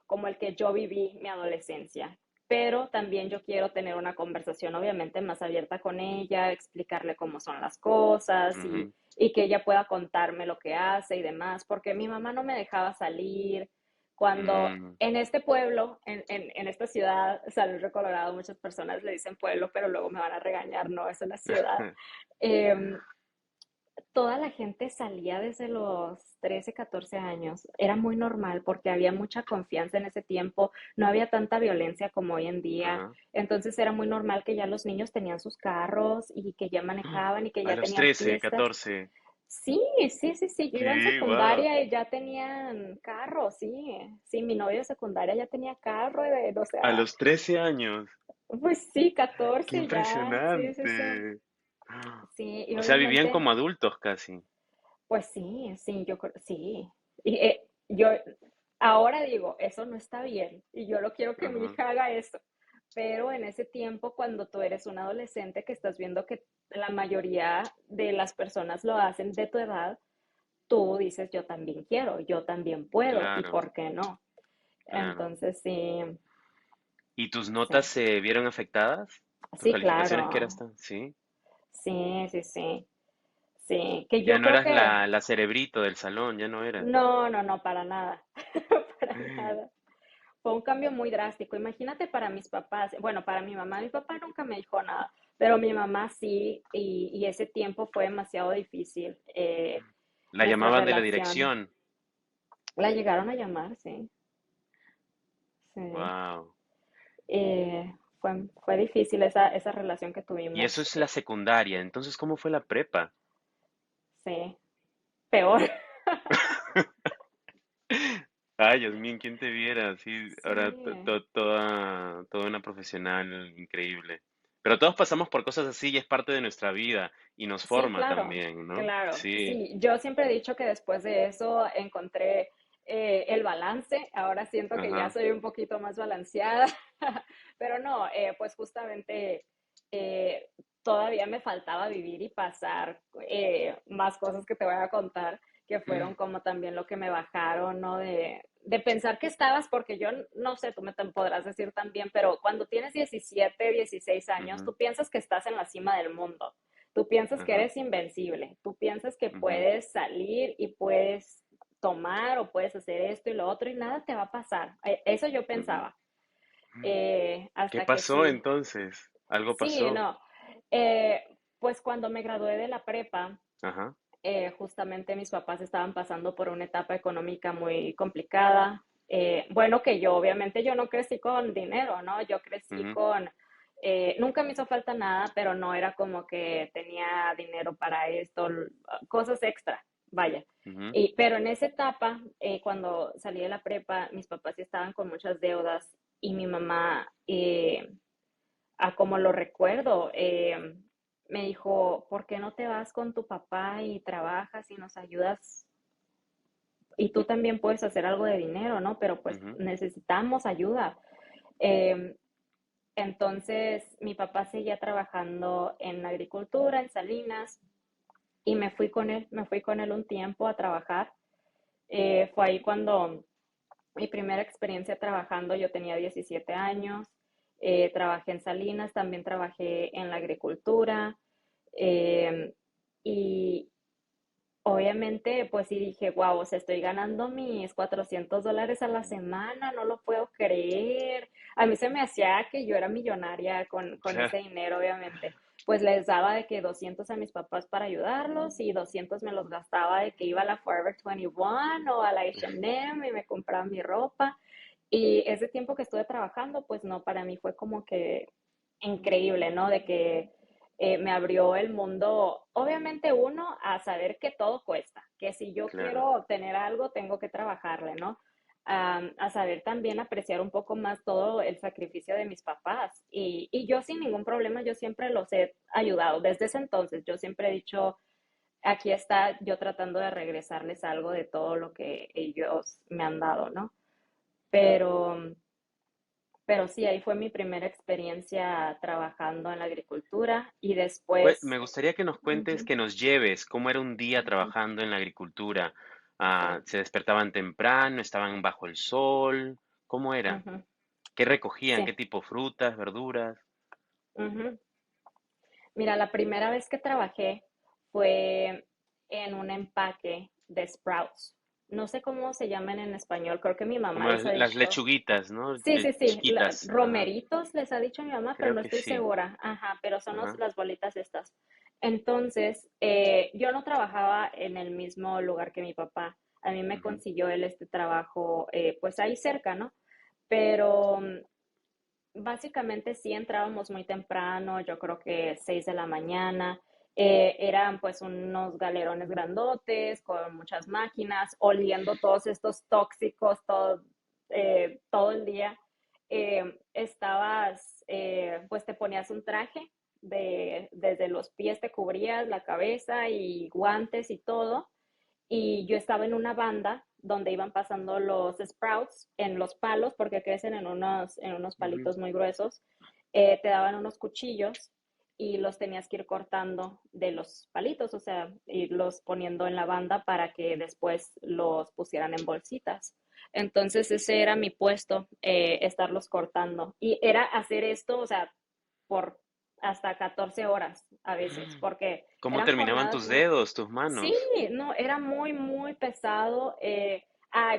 como el que yo viví mi adolescencia. Pero también yo quiero tener una conversación obviamente más abierta con ella, explicarle cómo son las cosas Ujú. y que ella pueda contarme lo que hace y demás, porque mi mamá no me dejaba salir. Cuando Mm. en este pueblo, en esta ciudad, San Luis Colorado, muchas personas le dicen pueblo, pero luego me van a regañar, no, es una ciudad. Eh, Toda la gente salía desde los 13, 14 años. Era muy normal porque había mucha confianza en ese tiempo, no había tanta violencia como hoy en día. Ajá. Entonces era muy normal que ya los niños tenían sus carros y que ya manejaban y que A ya los tenían 13, fiestas. 14. Sí, sí, sí, sí. Yo iba en ¿Qué? Wow. secundaria y ya tenían carro, sí. Sí, mi novio de secundaria ya tenía carro, o A sea, los 13 años. pues sí, ¡Qué 14 ya. Sí, sí, sí. impresionante! Sí, y O sea, vivían obviamente como adultos casi. pues sí, sí, yo creo, sí. Y yo ahora digo, eso no está bien y yo no quiero que mi Ajá. hija haga eso. Pero en ese tiempo, cuando tú eres un adolescente que estás viendo que la mayoría de las personas lo hacen de tu edad, tú dices, yo también quiero, yo también puedo, ¿y Claro, por qué no? claro. Entonces, sí, ¿Y tus sí, notas se vieron afectadas? ¿Tus sí, calificaciones que eras claro, tan? Sí. sí, sí, sí, sí, que Ya yo no creo eras que, la cerebrito del salón, ya no eras. no, no, no, para nada, para nada. Fue un cambio muy drástico. Imagínate para mis papás, bueno, para mi papá nunca me dijo nada, pero mi mamá sí, y ese tiempo fue demasiado difícil. La Nuestra llamaban de la relación, dirección. la llegaron a llamar, sí, sí. Wow. Fue difícil esa relación que Y eso tuvimos, es la secundaria. Entonces, ¿cómo fue la prepa? sí, peor. Ay, Yasmín, ¿quién te viera? Sí, ahora Sí, toda una profesional increíble. Pero todos pasamos por cosas así y es parte de nuestra vida y nos sí, forma claro, también, ¿no? claro. Sí. Sí, yo siempre he dicho que después de eso encontré el balance. Ahora siento que ya Ajá. soy un poquito más balanceada, pero no, pues justamente eh, todavía me faltaba vivir y pasar más cosas que te voy a contar, que fueron como también lo que me bajaron, ¿no? De pensar que estabas, porque yo no sé, tú me podrás decir también, pero cuando tienes 17, 16 años, Ujú, tú piensas que estás en la cima del mundo. Tú piensas que ajá, eres invencible, tú piensas que ujú, puedes salir y puedes tomar o puedes hacer esto y lo otro y nada te va a pasar. Eso yo ujú. pensaba, ¿Qué hasta que pasó sí, entonces? ¿Algo sí, pasó? no. Pues cuando me gradué de la prepa, Ajá. justamente mis papás estaban pasando por una etapa económica muy complicada. Bueno, que yo obviamente yo no crecí con dinero, ¿no? Yo crecí Ujú, con, nunca me hizo falta nada, pero no era como que tenía dinero para esto, cosas extra, vaya. Ujú, Pero en esa etapa, cuando salí de la prepa, mis papás sí estaban con muchas deudas y mi mamá, a como lo recuerdo, me dijo, ¿por qué no te vas con tu papá y trabajas y nos ayudas? Y tú también puedes hacer algo de dinero, ¿no? Pero pues ujú, necesitamos ayuda. Eh, entonces, mi papá seguía trabajando en la agricultura, en Salinas, y me fui con él un tiempo a trabajar. Fue ahí cuando mi primera experiencia trabajando, yo tenía 17 años, trabajé en Salinas, también trabajé en la agricultura, eh, y obviamente pues sí dije, wow, o sea, estoy ganando mis $400 a la ujú. semana, no lo puedo creer. A mí se me hacía que yo era millonaria con Claro. ese dinero, obviamente. Pues les daba de que 200 a mis papás para ayudarlos y 200 me los gastaba de que iba a la Forever 21 o a la H&M y me compraba mi ropa. Y ese tiempo que estuve trabajando, pues no, para mí fue como que increíble, ¿no? De que me abrió el mundo, obviamente uno, a saber que todo cuesta, que si yo Claro. quiero obtener algo, tengo que trabajarle, ¿no? A saber también apreciar un poco más todo el sacrificio de mis papás. Y yo sin ningún problema, yo siempre los he ayudado. Desde ese entonces, yo siempre he dicho, aquí está yo tratando de regresarles algo de todo lo que ellos me han dado, ¿no? Pero, pero sí, ahí fue mi primera experiencia trabajando en la agricultura y Me después, gustaría que nos cuentes, ujú, que nos lleves cómo era un día ujú, trabajando en la agricultura. sí, ¿Se despertaban temprano? ¿Estaban bajo el sol? ¿Cómo era? ujú, ¿Qué recogían? ¿Qué sí, tipo? ¿Frutas, verduras? ujú. Mira, la primera vez que trabajé fue en un empaque de Sprouts. No sé cómo se llaman en español, creo que mi mamá Como les ha las dicho. lechuguitas, ¿no? Sí, sí, sí, Chiquitas. Ajá. romeritos les ha dicho mi mamá, pero Creo no que estoy sí. segura. Ajá, pero son Ajá. las bolitas estas. Entonces, yo no trabajaba en el mismo lugar que mi papá. A mí me Ujú, consiguió él este trabajo, pues ahí cerca, ¿no? Pero básicamente sí entrábamos muy temprano, yo creo que 6 de la mañana. Eran pues unos galerones grandotes con muchas máquinas, oliendo todos estos tóxicos todo el día. Pues te ponías un traje, desde los pies te cubrías la cabeza y guantes y todo, y yo estaba en una banda donde iban pasando los sprouts en los palos, porque crecen en unos ujú. palitos muy gruesos. Te daban unos cuchillos y los tenías que ir cortando de los palitos, o sea, irlos poniendo en la banda para que después los pusieran en bolsitas. Entonces ese era mi puesto, estarlos cortando. Y era hacer esto, o sea, por hasta 14 horas a veces, porque ¿Cómo eran terminaban jornadas tus muy. dedos, tus Sí, manos? no, era muy, muy pesado.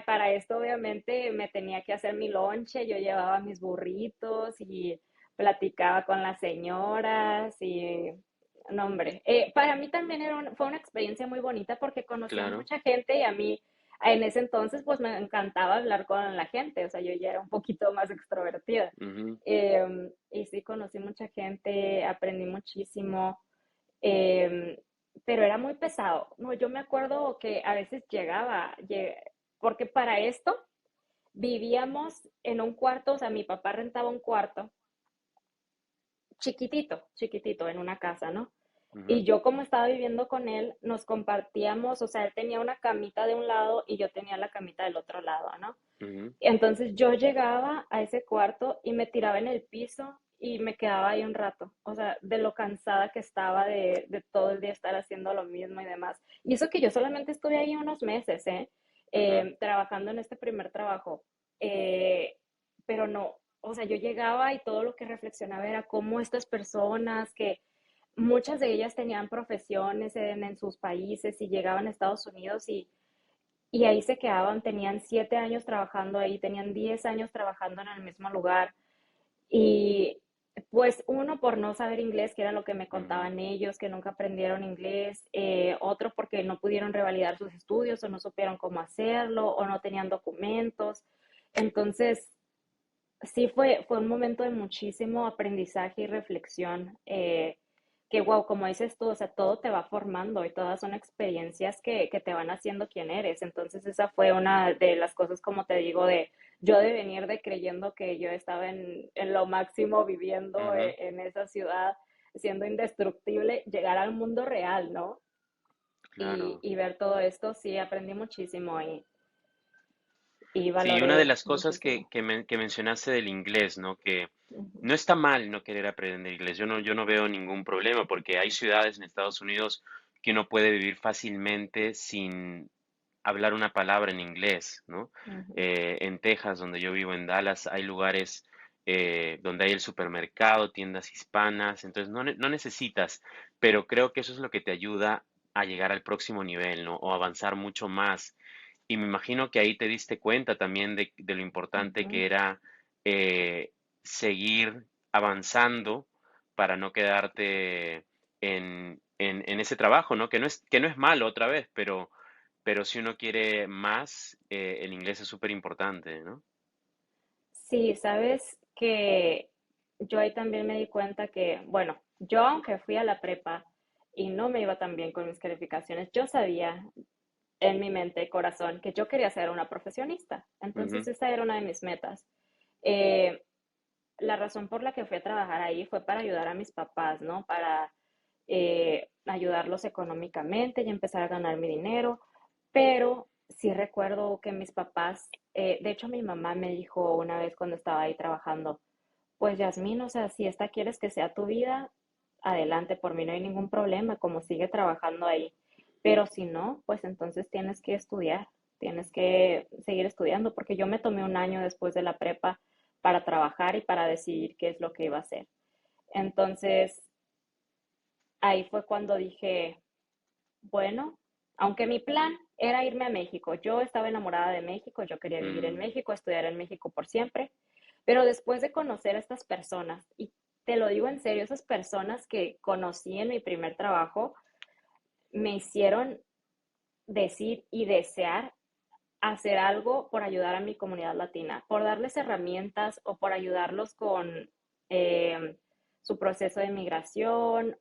Para esto obviamente me tenía que hacer mi lonche, yo llevaba mis burritos y platicaba con las señoras y, no, hombre, para mí también fue una experiencia muy bonita porque conocí a Claro. mucha gente y a mí en ese entonces pues me encantaba hablar con la gente, o sea, yo ya era un poquito más extrovertida. Ujú, Y sí, conocí mucha gente, aprendí muchísimo. em, pero era muy pesado. No, yo me acuerdo que a veces porque para esto vivíamos en un cuarto, o sea, mi papá rentaba un cuarto chiquitito, chiquitito, en una casa, ¿no? ujú, Y yo como estaba viviendo con él, nos compartíamos, o sea, él tenía una camita de un lado y yo tenía la camita del otro lado, ¿no? ujú. Entonces yo llegaba a ese cuarto y me tiraba en el piso y me quedaba ahí un rato, o sea, de lo cansada que estaba de todo el día estar haciendo lo mismo y demás. Y eso que yo solamente estuve ahí unos meses, ¿eh? Ujú. Trabajando en este primer trabajo. Eh, pero no, o sea, yo llegaba y todo lo que reflexionaba era cómo estas personas que muchas de ellas tenían profesiones en sus países y llegaban a Estados Unidos y ahí se quedaban, tenían 7 años trabajando ahí, tenían 10 años trabajando en el mismo lugar. Y pues uno por no saber inglés, que era lo que me Ujú. contaban ellos, que nunca aprendieron inglés, otro porque no pudieron revalidar sus estudios o no supieron cómo hacerlo o no tenían documentos. Entonces, sí fue un momento de muchísimo aprendizaje y reflexión. que wow, como dices tú, o sea, todo te va formando y todas son experiencias que te van haciendo quien eres. Entonces esa fue una de las cosas, como te digo, de yo de venir de creyendo que yo estaba en lo máximo viviendo Ujú, en esa ciudad, siendo indestructible, llegar al mundo real, ¿no? claro. Y ver todo esto, sí, aprendí muchísimo y Sí, una de valoré las cosas muchísimo. que mencionaste del inglés, ¿no? Que Ujú, no está mal no querer aprender inglés. Yo no veo ningún problema porque hay ciudades en Estados Unidos que uno puede vivir fácilmente sin hablar una palabra en inglés, ¿no? ujú, En Texas, donde yo vivo, en Dallas, hay lugares donde hay el supermercado, tiendas hispanas, entonces no necesitas, pero creo que eso es lo que te ayuda a llegar al próximo nivel, ¿no? O avanzar mucho más. Y me imagino que ahí te diste cuenta también de lo importante ujú. que era seguir avanzando para no quedarte en ese trabajo, ¿no? Que no es malo otra vez, pero si uno quiere más, el inglés es súper importante, ¿no? Sí, sabes que yo ahí también me di cuenta que, bueno, yo aunque fui a la prepa y no me iba tan bien con mis calificaciones, yo sabía en mi mente y corazón que yo quería ser una profesionista. Entonces Ujú, esa era una de mis metas. Eh, la razón por la que fui a trabajar ahí fue para ayudar a mis papás, ¿no? Para ayudarlos económicamente y empezar a ganar mi dinero. Pero sí recuerdo que mis papás, de hecho mi mamá me dijo una vez cuando estaba ahí trabajando, pues Yasmín, o sea, si esta quieres que sea tu vida, adelante, por mí no hay ningún problema, como sigue trabajando ahí. Pero si no, pues entonces tienes que estudiar, tienes que seguir estudiando, porque yo me tomé un año después de la prepa para trabajar y para decidir qué es lo que iba a hacer. Entonces, ahí fue cuando dije, bueno, aunque mi plan era irme a México, yo estaba enamorada de México, yo quería vivir en mm, México, estudiar en México por siempre, pero después de conocer a estas personas, y te lo digo en serio, esas personas que conocí en mi primer trabajo, me hicieron decir y desear hacer algo por ayudar a mi comunidad latina, por darles herramientas o por ayudarlos con eh, su proceso de migración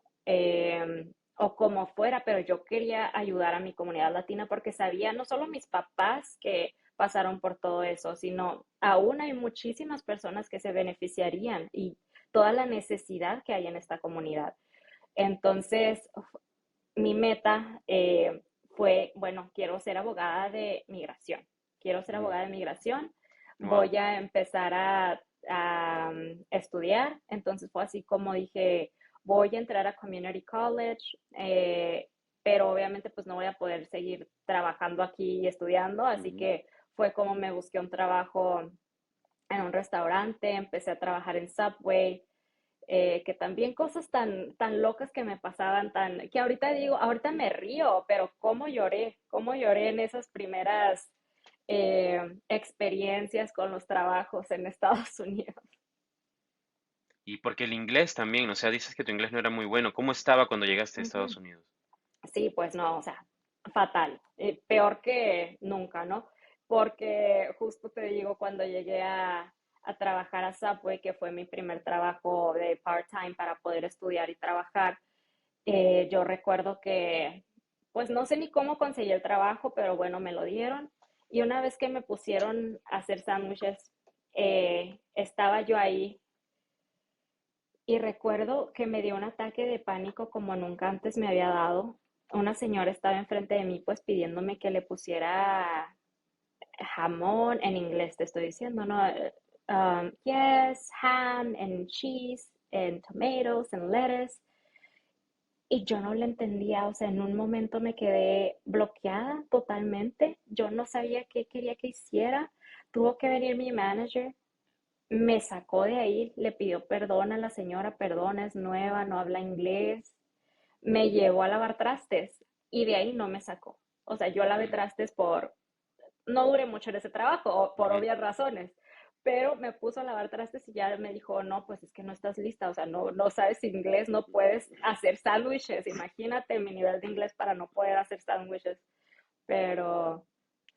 o como fuera, pero yo quería ayudar a mi comunidad latina porque sabía no solo mis papás que pasaron por todo eso, sino aún hay muchísimas personas que se beneficiarían y toda la necesidad que hay en esta comunidad. Entonces, mi meta fue, bueno, quiero ser abogada de migración. Quiero ser mm, abogada de migración. wow. Voy a empezar a estudiar. Entonces fue así como dije, voy a entrar a Community College, pero obviamente pues no voy a poder seguir trabajando aquí y estudiando. Así Ujú. que fue como me busqué un trabajo en un restaurante, empecé a trabajar en Subway, que también cosas tan locas que me pasaban, que ahorita digo, ahorita me río, pero cómo lloré en esas primeras experiencias con los trabajos en Estados Unidos. Y porque el inglés también, o sea, dices que tu inglés no era muy bueno. ¿Cómo estaba cuando llegaste a Estados Ujú. Unidos? Sí, pues no, o sea, fatal, peor que nunca, ¿no? Porque justo te digo, cuando llegué a trabajar a Subway, que fue mi primer trabajo de part-time para poder estudiar y trabajar, yo recuerdo que, pues no sé ni cómo conseguí el trabajo, pero bueno, me lo dieron. Y una vez que me pusieron a hacer sándwiches, estaba yo ahí y recuerdo que me dio un ataque de pánico como nunca antes me había dado. Una señora estaba enfrente de mí, pues pidiéndome que le pusiera jamón en inglés, te estoy diciendo, ¿no? Yes, ham and cheese and tomatoes and lettuce. Y yo no le entendía, o sea, en un momento me quedé bloqueada totalmente. Yo no sabía qué quería que hiciera. Tuvo que venir mi manager, me sacó de ahí, le pidió perdón a la señora, perdón, es nueva, no habla inglés. Me llevó a lavar trastes y de ahí no me sacó. O sea, yo lavé Mm, trastes no duré mucho en ese trabajo, por ujú. obvias razones, pero me puso a lavar trastes y ya me dijo, no, pues es que no estás lista, o sea, no sabes inglés, no puedes hacer sándwiches, imagínate mi nivel de inglés para no poder hacer sándwiches, pero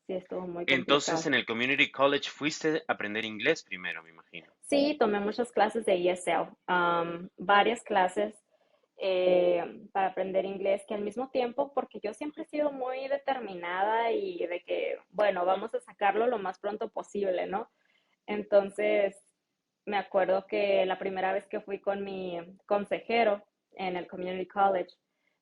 sí estuvo muy Entonces, complicado. en el Community College fuiste a aprender inglés primero, me imagino. Sí, tomé muchas clases de ESL, varias clases. para aprender inglés, que al mismo tiempo, porque yo siempre he sido muy determinada y de que, bueno, vamos a sacarlo lo más pronto posible, ¿no? Entonces, me acuerdo que la primera vez que fui con mi consejero en el Community College,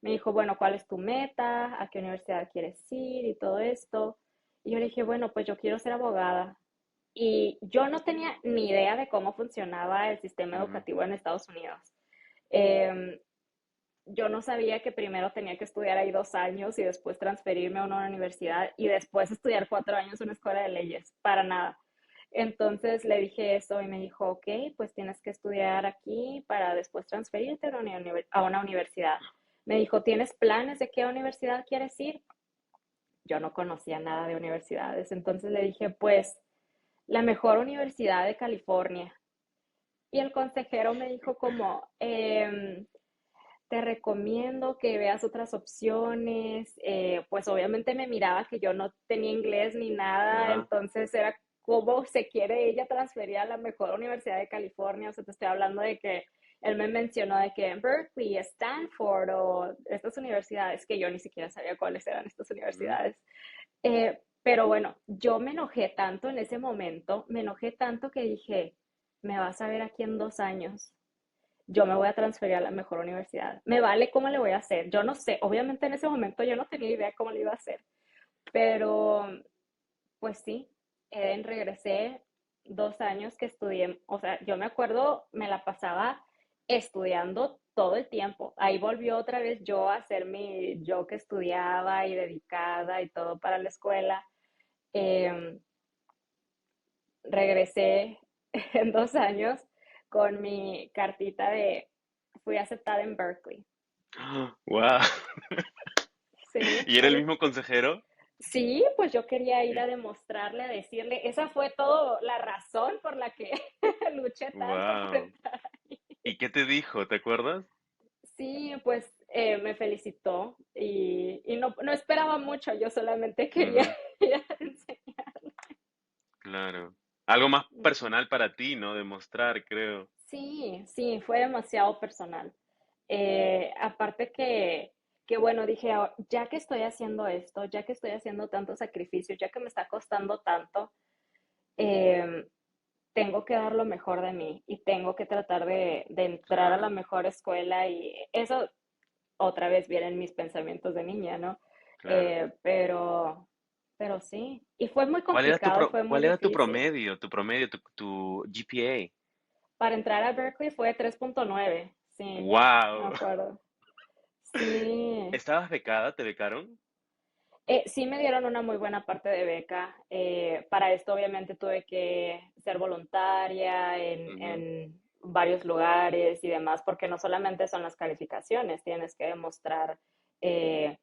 me dijo, bueno, ¿cuál es tu meta? ¿A qué universidad quieres ir? Y todo esto. Y yo le dije, bueno, pues yo quiero ser abogada. Y yo no tenía ni idea de cómo funcionaba el sistema Ujú. educativo en Estados Unidos. Eh, yo no sabía que primero tenía que estudiar ahí 2 años y después transferirme a una universidad y después estudiar 4 años en una escuela de leyes, para nada. Entonces le dije eso y me dijo, ok, pues tienes que estudiar aquí para después transferirte a una universidad. Me dijo, ¿tienes planes de qué universidad quieres ir? Yo no conocía nada de universidades, entonces le dije, pues la mejor universidad de California. Y el consejero me dijo como, te recomiendo que veas otras opciones. Pues obviamente me miraba que yo no tenía inglés ni nada, Ajá. entonces era cómo se quiere ella transferir a la mejor universidad de California. O sea, te estoy hablando de que él me mencionó de que en Berkeley, Stanford o estas universidades que yo ni siquiera sabía cuáles eran estas Ujú. universidades. Pero bueno, yo me enojé tanto en ese momento, me enojé tanto que dije, me vas a ver aquí en 2 años, yo me voy a transferir a la mejor universidad. Me vale cómo le voy a hacer. Yo no sé, obviamente en ese momento yo no tenía idea cómo le iba a hacer, pero pues sí, regresé 2 años que estudié, o sea, yo me acuerdo, me la pasaba estudiando todo el tiempo. Ahí volvió otra vez yo a ser mi yo que estudiaba y dedicada y todo para la escuela. Eh, regresé en 2 años con mi cartita de fui aceptada en Berkeley. Wow. Sí, ¿Y era el mismo consejero? sí, pues yo quería ir Y- a demostrarle, a decirle, esa fue todo la razón por la que luché tanto por Wow. entrar. ¿Y qué te dijo? ¿Te acuerdas? Sí, pues me felicitó y no, no esperaba mucho, yo solamente quería Ujú. ir a enseñar. Claro. Algo más personal para ti, ¿no? Demostrar, creo. Sí, sí, fue demasiado personal. Aparte que, bueno, dije, ya que estoy haciendo esto, ya que estoy haciendo tantos sacrificios, ya que me está costando tanto, eh, tengo que dar lo mejor de mí y tengo que tratar de entrar a la Claro, mejor escuela y eso otra vez vienen mis pensamientos de niña, ¿no? claro. Pero sí, y fue muy complicado, fue muy Cuál era difícil. tu promedio, tu GPA? Para entrar a Berkeley fue 3.9, sí, me Wow. acuerdo. Sí, ¿Estabas becada? ¿Te becaron? sí me dieron una muy buena parte de beca. Para esto obviamente tuve que ser voluntaria Ujú, en varios lugares y demás, porque no solamente son las calificaciones, tienes que demostrar eh,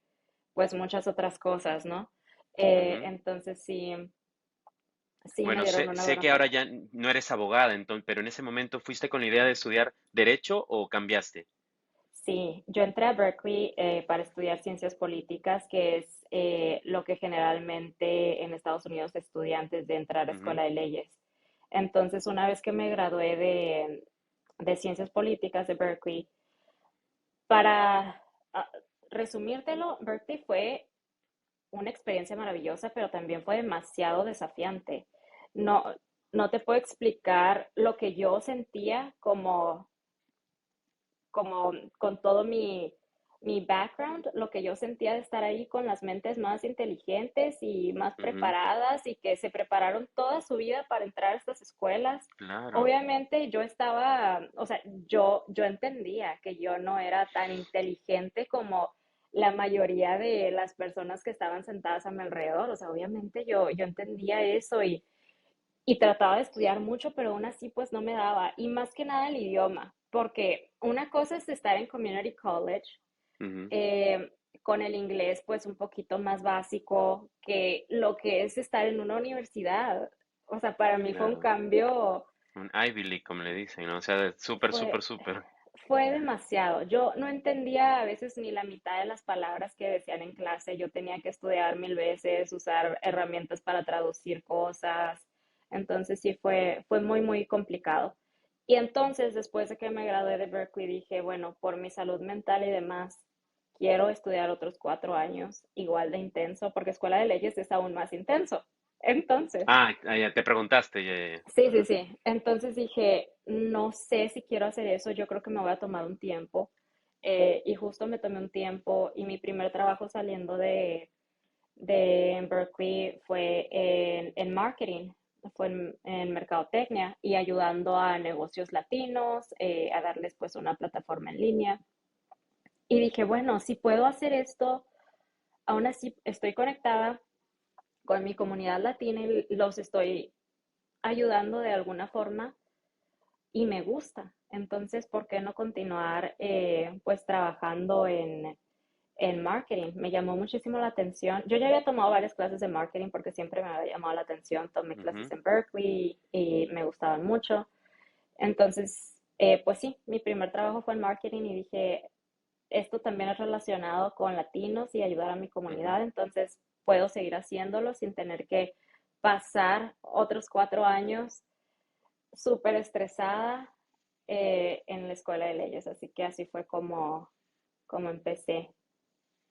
pues muchas otras cosas, ¿no? ujú. Entonces sí, sí me Bueno, dieron una sé buena que ahora parte. ya no eres abogada, entonces, pero en ese momento ¿fuiste con la idea de estudiar derecho o cambiaste? Sí, yo entré a Berkeley para estudiar ciencias políticas, que es lo que generalmente en Estados Unidos se estudia antes de entrar a Ujú, escuela de leyes. Entonces, una vez que me gradué de ciencias políticas de Berkeley, para ah, resumírtelo, Berkeley fue una experiencia maravillosa, pero también fue demasiado desafiante. No, no te puedo explicar lo que yo sentía como con todo mi background, lo que yo sentía de estar ahí con las mentes más inteligentes y más ujú. preparadas y que se prepararon toda su vida para entrar a estas escuelas. Claro, Obviamente yo estaba, o sea, yo entendía que yo no era tan inteligente como la mayoría de las personas que estaban sentadas a mi alrededor. O sea, obviamente yo entendía eso y trataba de estudiar mucho, pero aún así pues no me daba. Y más que nada el idioma, porque una cosa es estar en community college ujú, eh, con el inglés pues un poquito más básico que lo que es estar en una universidad. O sea, para mí fue un claro. cambio, Un Ivy League, como le dicen, ¿no? O sea, súper, súper, fue, súper. fue demasiado. Yo no entendía a veces ni la mitad de las palabras que decían en clase. Yo tenía que estudiar 1000 veces, usar herramientas para traducir cosas. Entonces sí fue muy, muy complicado. Y entonces, después de que me gradué de Berkeley, dije, bueno, por mi salud mental y demás, quiero estudiar otros 4 años igual de intenso, porque Escuela de Leyes es aún más intenso. Entonces, Ya te preguntaste. sí, sí, sí. Entonces dije, no sé si quiero hacer eso, yo creo que me voy a tomar un tiempo. Y justo me tomé un tiempo y mi primer trabajo saliendo de Berkeley fue en marketing, fue en mercadotecnia y ayudando a negocios latinos, a darles pues una plataforma en línea. Y dije, bueno, si puedo hacer esto, aún así estoy conectada con mi comunidad latina y los estoy ayudando de alguna forma y me gusta. Entonces, ¿por qué no continuar pues trabajando en marketing? Me llamó muchísimo la atención. Yo ya había tomado varias clases de marketing porque siempre me había llamado la atención. Tomé clases Ujú. en Berkeley y me gustaban mucho. Entonces, pues sí, mi primer trabajo fue en marketing y dije, esto también es relacionado con latinos y ayudar a mi Ujú. comunidad, entonces puedo seguir haciéndolo sin tener que pasar otros 4 años súper estresada en la escuela de leyes. Así que así fue como empecé.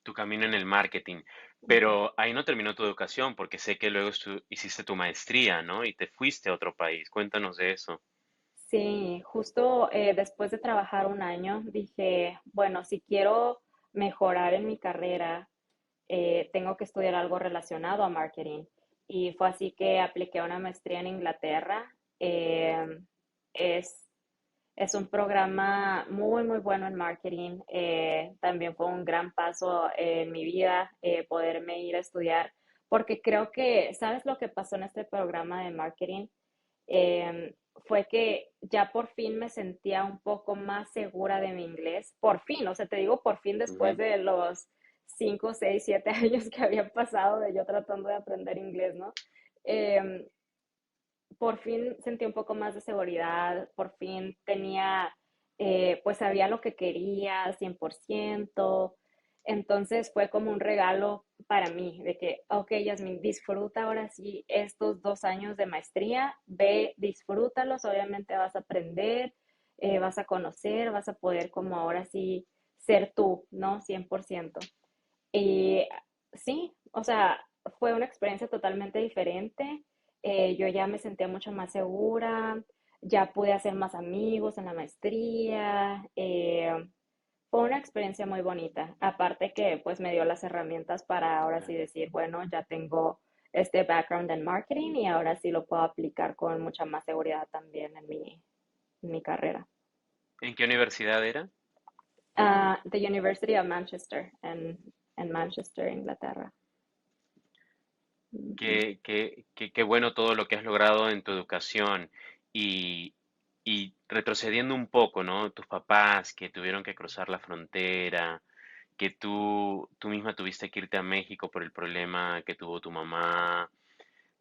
Tu camino en el marketing. Pero ahí no terminó tu educación, porque sé que luego hiciste tu maestría, ¿no? Y te fuiste a otro país. Cuéntanos de eso. Sí, justo después de trabajar un año, dije, bueno, si quiero mejorar en mi carrera, tengo que estudiar algo relacionado a marketing. Y fue así que apliqué a una maestría en Inglaterra. Es, es un programa muy, muy bueno en marketing. También fue un gran paso en mi vida poderme ir a estudiar, porque creo que, ¿sabes lo que pasó en este programa de marketing? Fue que ya por fin me sentía un poco más segura de mi inglés. Por fin, o sea, te digo por fin después Ujú. de los 5, 6, 7 años que había pasado de yo tratando de aprender inglés, ¿no? Eh, por fin sentí un poco más de seguridad, por fin tenía, pues sabía lo que quería 100%. Entonces fue como un regalo para mí, de que, ok, Yasmin, disfruta ahora sí estos 2 años de maestría, ve, disfrútalos, obviamente vas a aprender, vas a conocer, vas a poder como ahora sí ser tú, ¿no? 100%. Y sí, o sea, fue una experiencia totalmente diferente. Yo ya me sentía mucho más segura, ya pude hacer más amigos en la maestría. Fue una experiencia muy bonita. Aparte que pues me dio las herramientas para ahora sí decir, bueno, ya tengo este background en marketing y ahora sí lo puedo aplicar con mucha más seguridad también en mi carrera. ¿En qué universidad era? The University of Manchester en Manchester, Inglaterra. Ujú. Qué bueno todo lo que has logrado en tu educación y, y retrocediendo un poco, ¿no? Tus papás que tuvieron que cruzar la frontera, que tú misma tuviste que irte a México por el problema que tuvo tu mamá,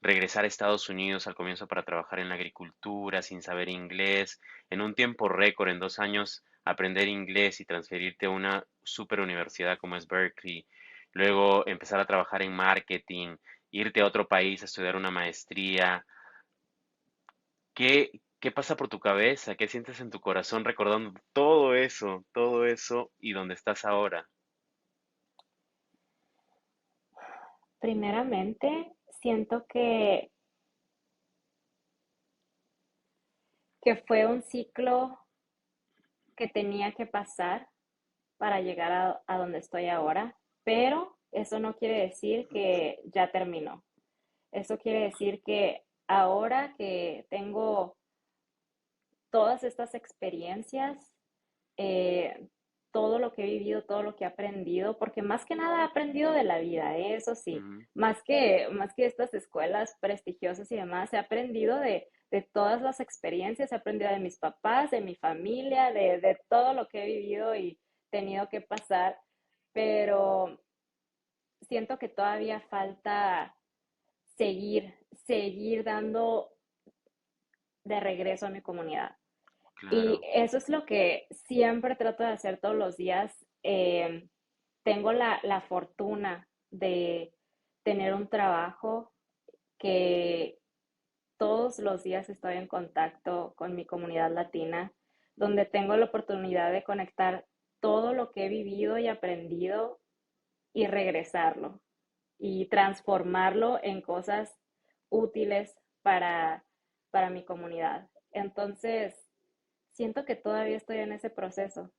regresar a Estados Unidos al comienzo para trabajar en la agricultura sin saber inglés, en un tiempo récord, en 2 años, aprender inglés y transferirte a una super universidad como es Berkeley, luego empezar a trabajar en marketing, irte a otro país a estudiar una maestría. ¿Qué pasa por tu cabeza? ¿Qué sientes en tu corazón recordando todo eso y dónde estás ahora? Primeramente, siento que fue un ciclo que tenía que pasar para llegar a donde estoy ahora, pero eso no quiere decir que ya terminó. Eso quiere decir que ahora que tengo todas estas experiencias, eh, todo lo que he vivido, todo lo que he aprendido, porque más que nada he aprendido de la vida, eso sí, Ujú. más que estas escuelas prestigiosas y demás, he aprendido de todas las experiencias, he aprendido de mis papás, de mi familia, de todo lo que he vivido y tenido que pasar, pero siento que todavía falta seguir dando de regreso a mi comunidad. Y Claro. eso es lo que siempre trato de hacer todos los días. Tengo la fortuna de tener un trabajo que todos todos los días estoy en contacto con mi comunidad latina, donde tengo la oportunidad de conectar todo lo que he vivido y aprendido y regresarlo y transformarlo en cosas útiles para mi comunidad. Entonces, siento que todavía estoy en ese proceso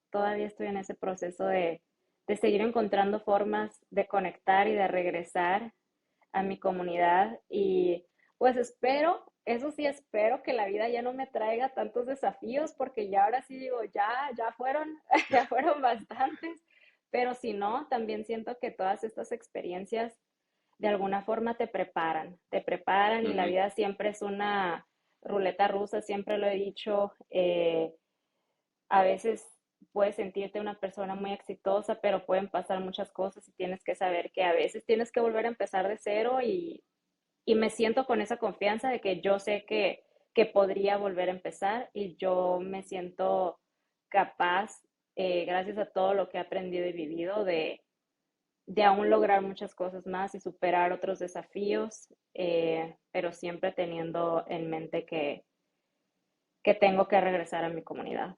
de seguir encontrando formas de conectar y de regresar a mi comunidad y pues eso sí espero que la vida ya no me traiga tantos desafíos porque ya ahora sí digo, ya fueron, ya fueron bastantes, pero si no, también siento que todas estas experiencias de alguna forma te preparan y la Ujú. vida siempre es una ruleta rusa, siempre lo he dicho, a veces puedes sentirte una persona muy exitosa, pero pueden pasar muchas cosas y tienes que saber que a veces tienes que volver a empezar de cero y me siento con esa confianza de que yo sé que podría volver a empezar y yo me siento capaz, gracias a todo lo que he aprendido y vivido, de aún lograr muchas cosas más y superar otros desafíos, pero siempre teniendo en mente que tengo que regresar a mi comunidad.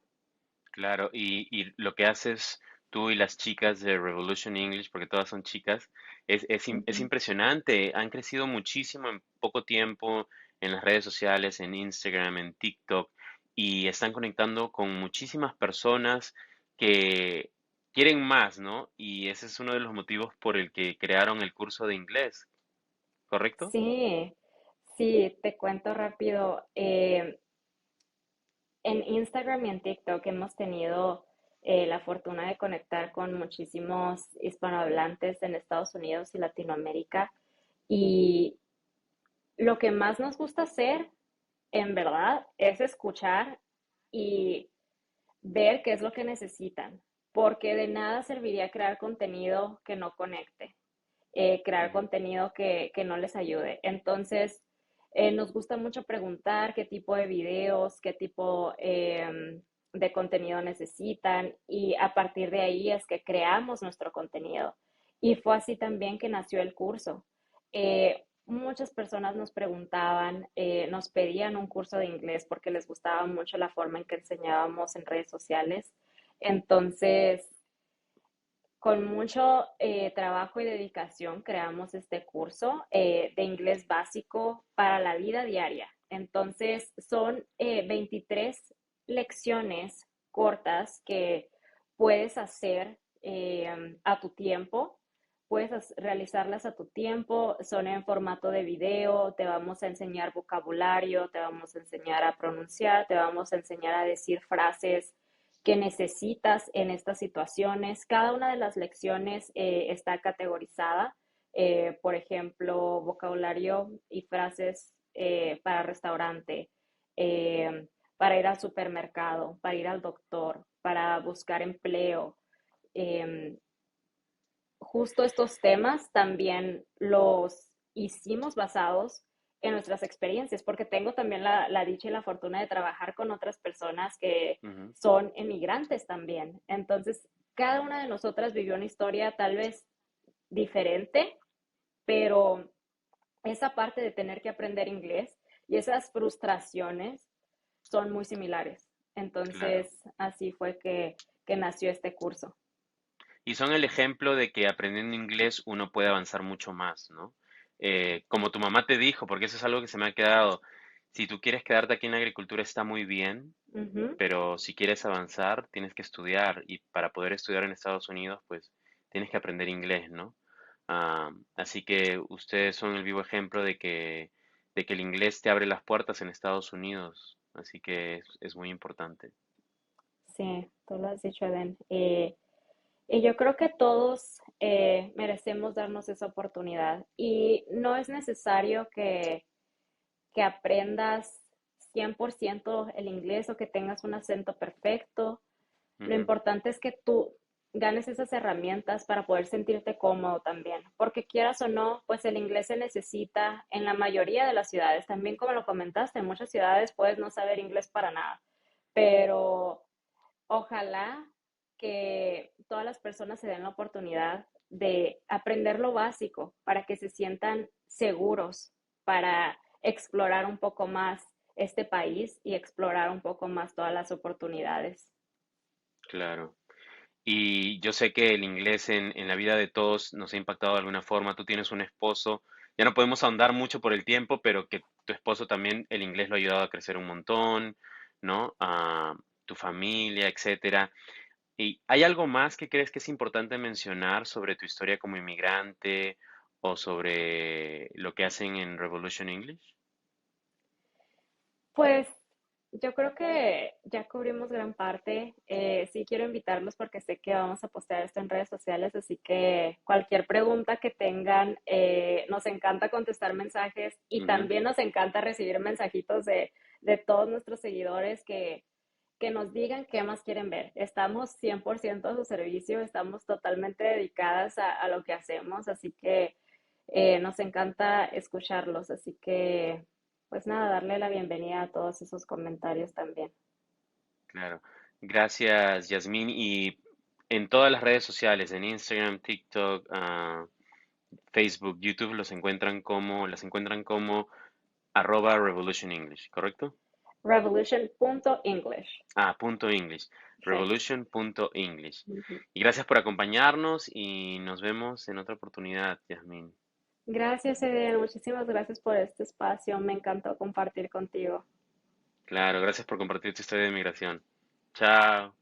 Claro, y lo que haces tú y las chicas de Revolution English, porque todas son chicas, es Ujú. impresionante. Han crecido muchísimo en poco tiempo en las redes sociales, en Instagram, en TikTok, y están conectando con muchísimas personas que quieren más, ¿no? Y ese es uno de los motivos por el que crearon el curso de inglés, ¿correcto? Sí, sí, te cuento rápido. En Instagram y en TikTok hemos tenido la fortuna de conectar con muchísimos hispanohablantes en Estados Unidos y Latinoamérica. Y lo que más nos gusta hacer, en verdad, es escuchar y ver qué es lo que necesitan, porque de nada serviría crear contenido que no conecte, crear Ujú. contenido que no les ayude. Entonces, nos gusta mucho preguntar qué tipo de videos, qué tipo de contenido necesitan y a partir de ahí es que creamos nuestro contenido. Y fue así también que nació el curso. Muchas personas nos preguntaban, nos pedían un curso de inglés porque les gustaba mucho la forma en que enseñábamos en redes sociales. Entonces, con mucho trabajo y dedicación creamos este curso de inglés básico para la vida diaria. Entonces, son 23 lecciones cortas que puedes hacer a tu tiempo. Puedes realizarlas a tu tiempo, son en formato de video, te vamos a enseñar vocabulario, te vamos a enseñar a pronunciar, te vamos a enseñar a decir frases que necesitas en estas situaciones. Cada una de las lecciones está categorizada, por ejemplo, vocabulario y frases para restaurante, para ir al supermercado, para ir al doctor, para buscar empleo. Eh, Justo estos temas también los hicimos basados en nuestras experiencias, porque tengo también la dicha y la fortuna de trabajar con otras personas que Ujú. son emigrantes también. Entonces, cada una de nosotras vivió una historia tal vez diferente, pero esa parte de tener que aprender inglés y esas frustraciones son muy similares. Claro. Entonces, así fue que nació este curso. Y son el ejemplo de que aprendiendo inglés uno puede avanzar mucho más, ¿no? Como tu mamá te dijo, porque eso es algo que se me ha quedado, si tú quieres quedarte aquí en la agricultura está muy bien, Uh -huh. pero si quieres avanzar tienes que estudiar y para poder estudiar en Estados Unidos, pues tienes que aprender inglés, ¿no? Así que ustedes son el vivo ejemplo de que el inglés te abre las puertas en Estados Unidos, así que es muy importante. Sí, tú lo has dicho, Eden. Y yo creo que todos merecemos darnos esa oportunidad. Y no es necesario que aprendas 100% el inglés o que tengas un acento perfecto. Lo Ujú. importante es que tú ganes esas herramientas para poder sentirte cómodo también. Porque quieras o no, pues el inglés se necesita en la mayoría de las ciudades. También como lo comentaste, en muchas ciudades puedes no saber inglés para nada. Pero ojalá que todas las personas se den la oportunidad de aprender lo básico para que se sientan seguros para explorar un poco más este país y explorar un poco más todas las oportunidades. claro. Y yo sé que el inglés en la vida de todos nos ha impactado de alguna forma. Tú tienes un esposo, ya no podemos ahondar mucho por el tiempo, pero que tu esposo también, el inglés lo ha ayudado a crecer un montón, ¿no? A tu familia, etcétera. ¿Y hay algo más que crees que es importante mencionar sobre tu historia como inmigrante o sobre lo que hacen en Revolution English? Pues yo creo que ya cubrimos gran parte. Sí quiero invitarlos porque sé que vamos a postear esto en redes sociales, así que cualquier pregunta que tengan, nos encanta contestar mensajes y Ujú. también nos encanta recibir mensajitos de todos nuestros seguidores que nos digan qué más quieren ver. Estamos 100% a su servicio, estamos totalmente dedicadas a lo que hacemos, así que nos encanta escucharlos, así que pues nada, darle la bienvenida a todos esos comentarios también. Claro. Gracias, Yasmín. Y en todas las redes sociales, en Instagram, TikTok, Facebook, YouTube, las encuentran como @Revolution English, ¿correcto? Revolution.english. Punto English. Sí. Revolution.english. Ujú. Y gracias por acompañarnos y nos vemos en otra oportunidad, Yasmín. Gracias, Eden. Muchísimas gracias por este espacio. Me encantó compartir contigo. Claro, gracias por compartir tu historia de migración. Chao.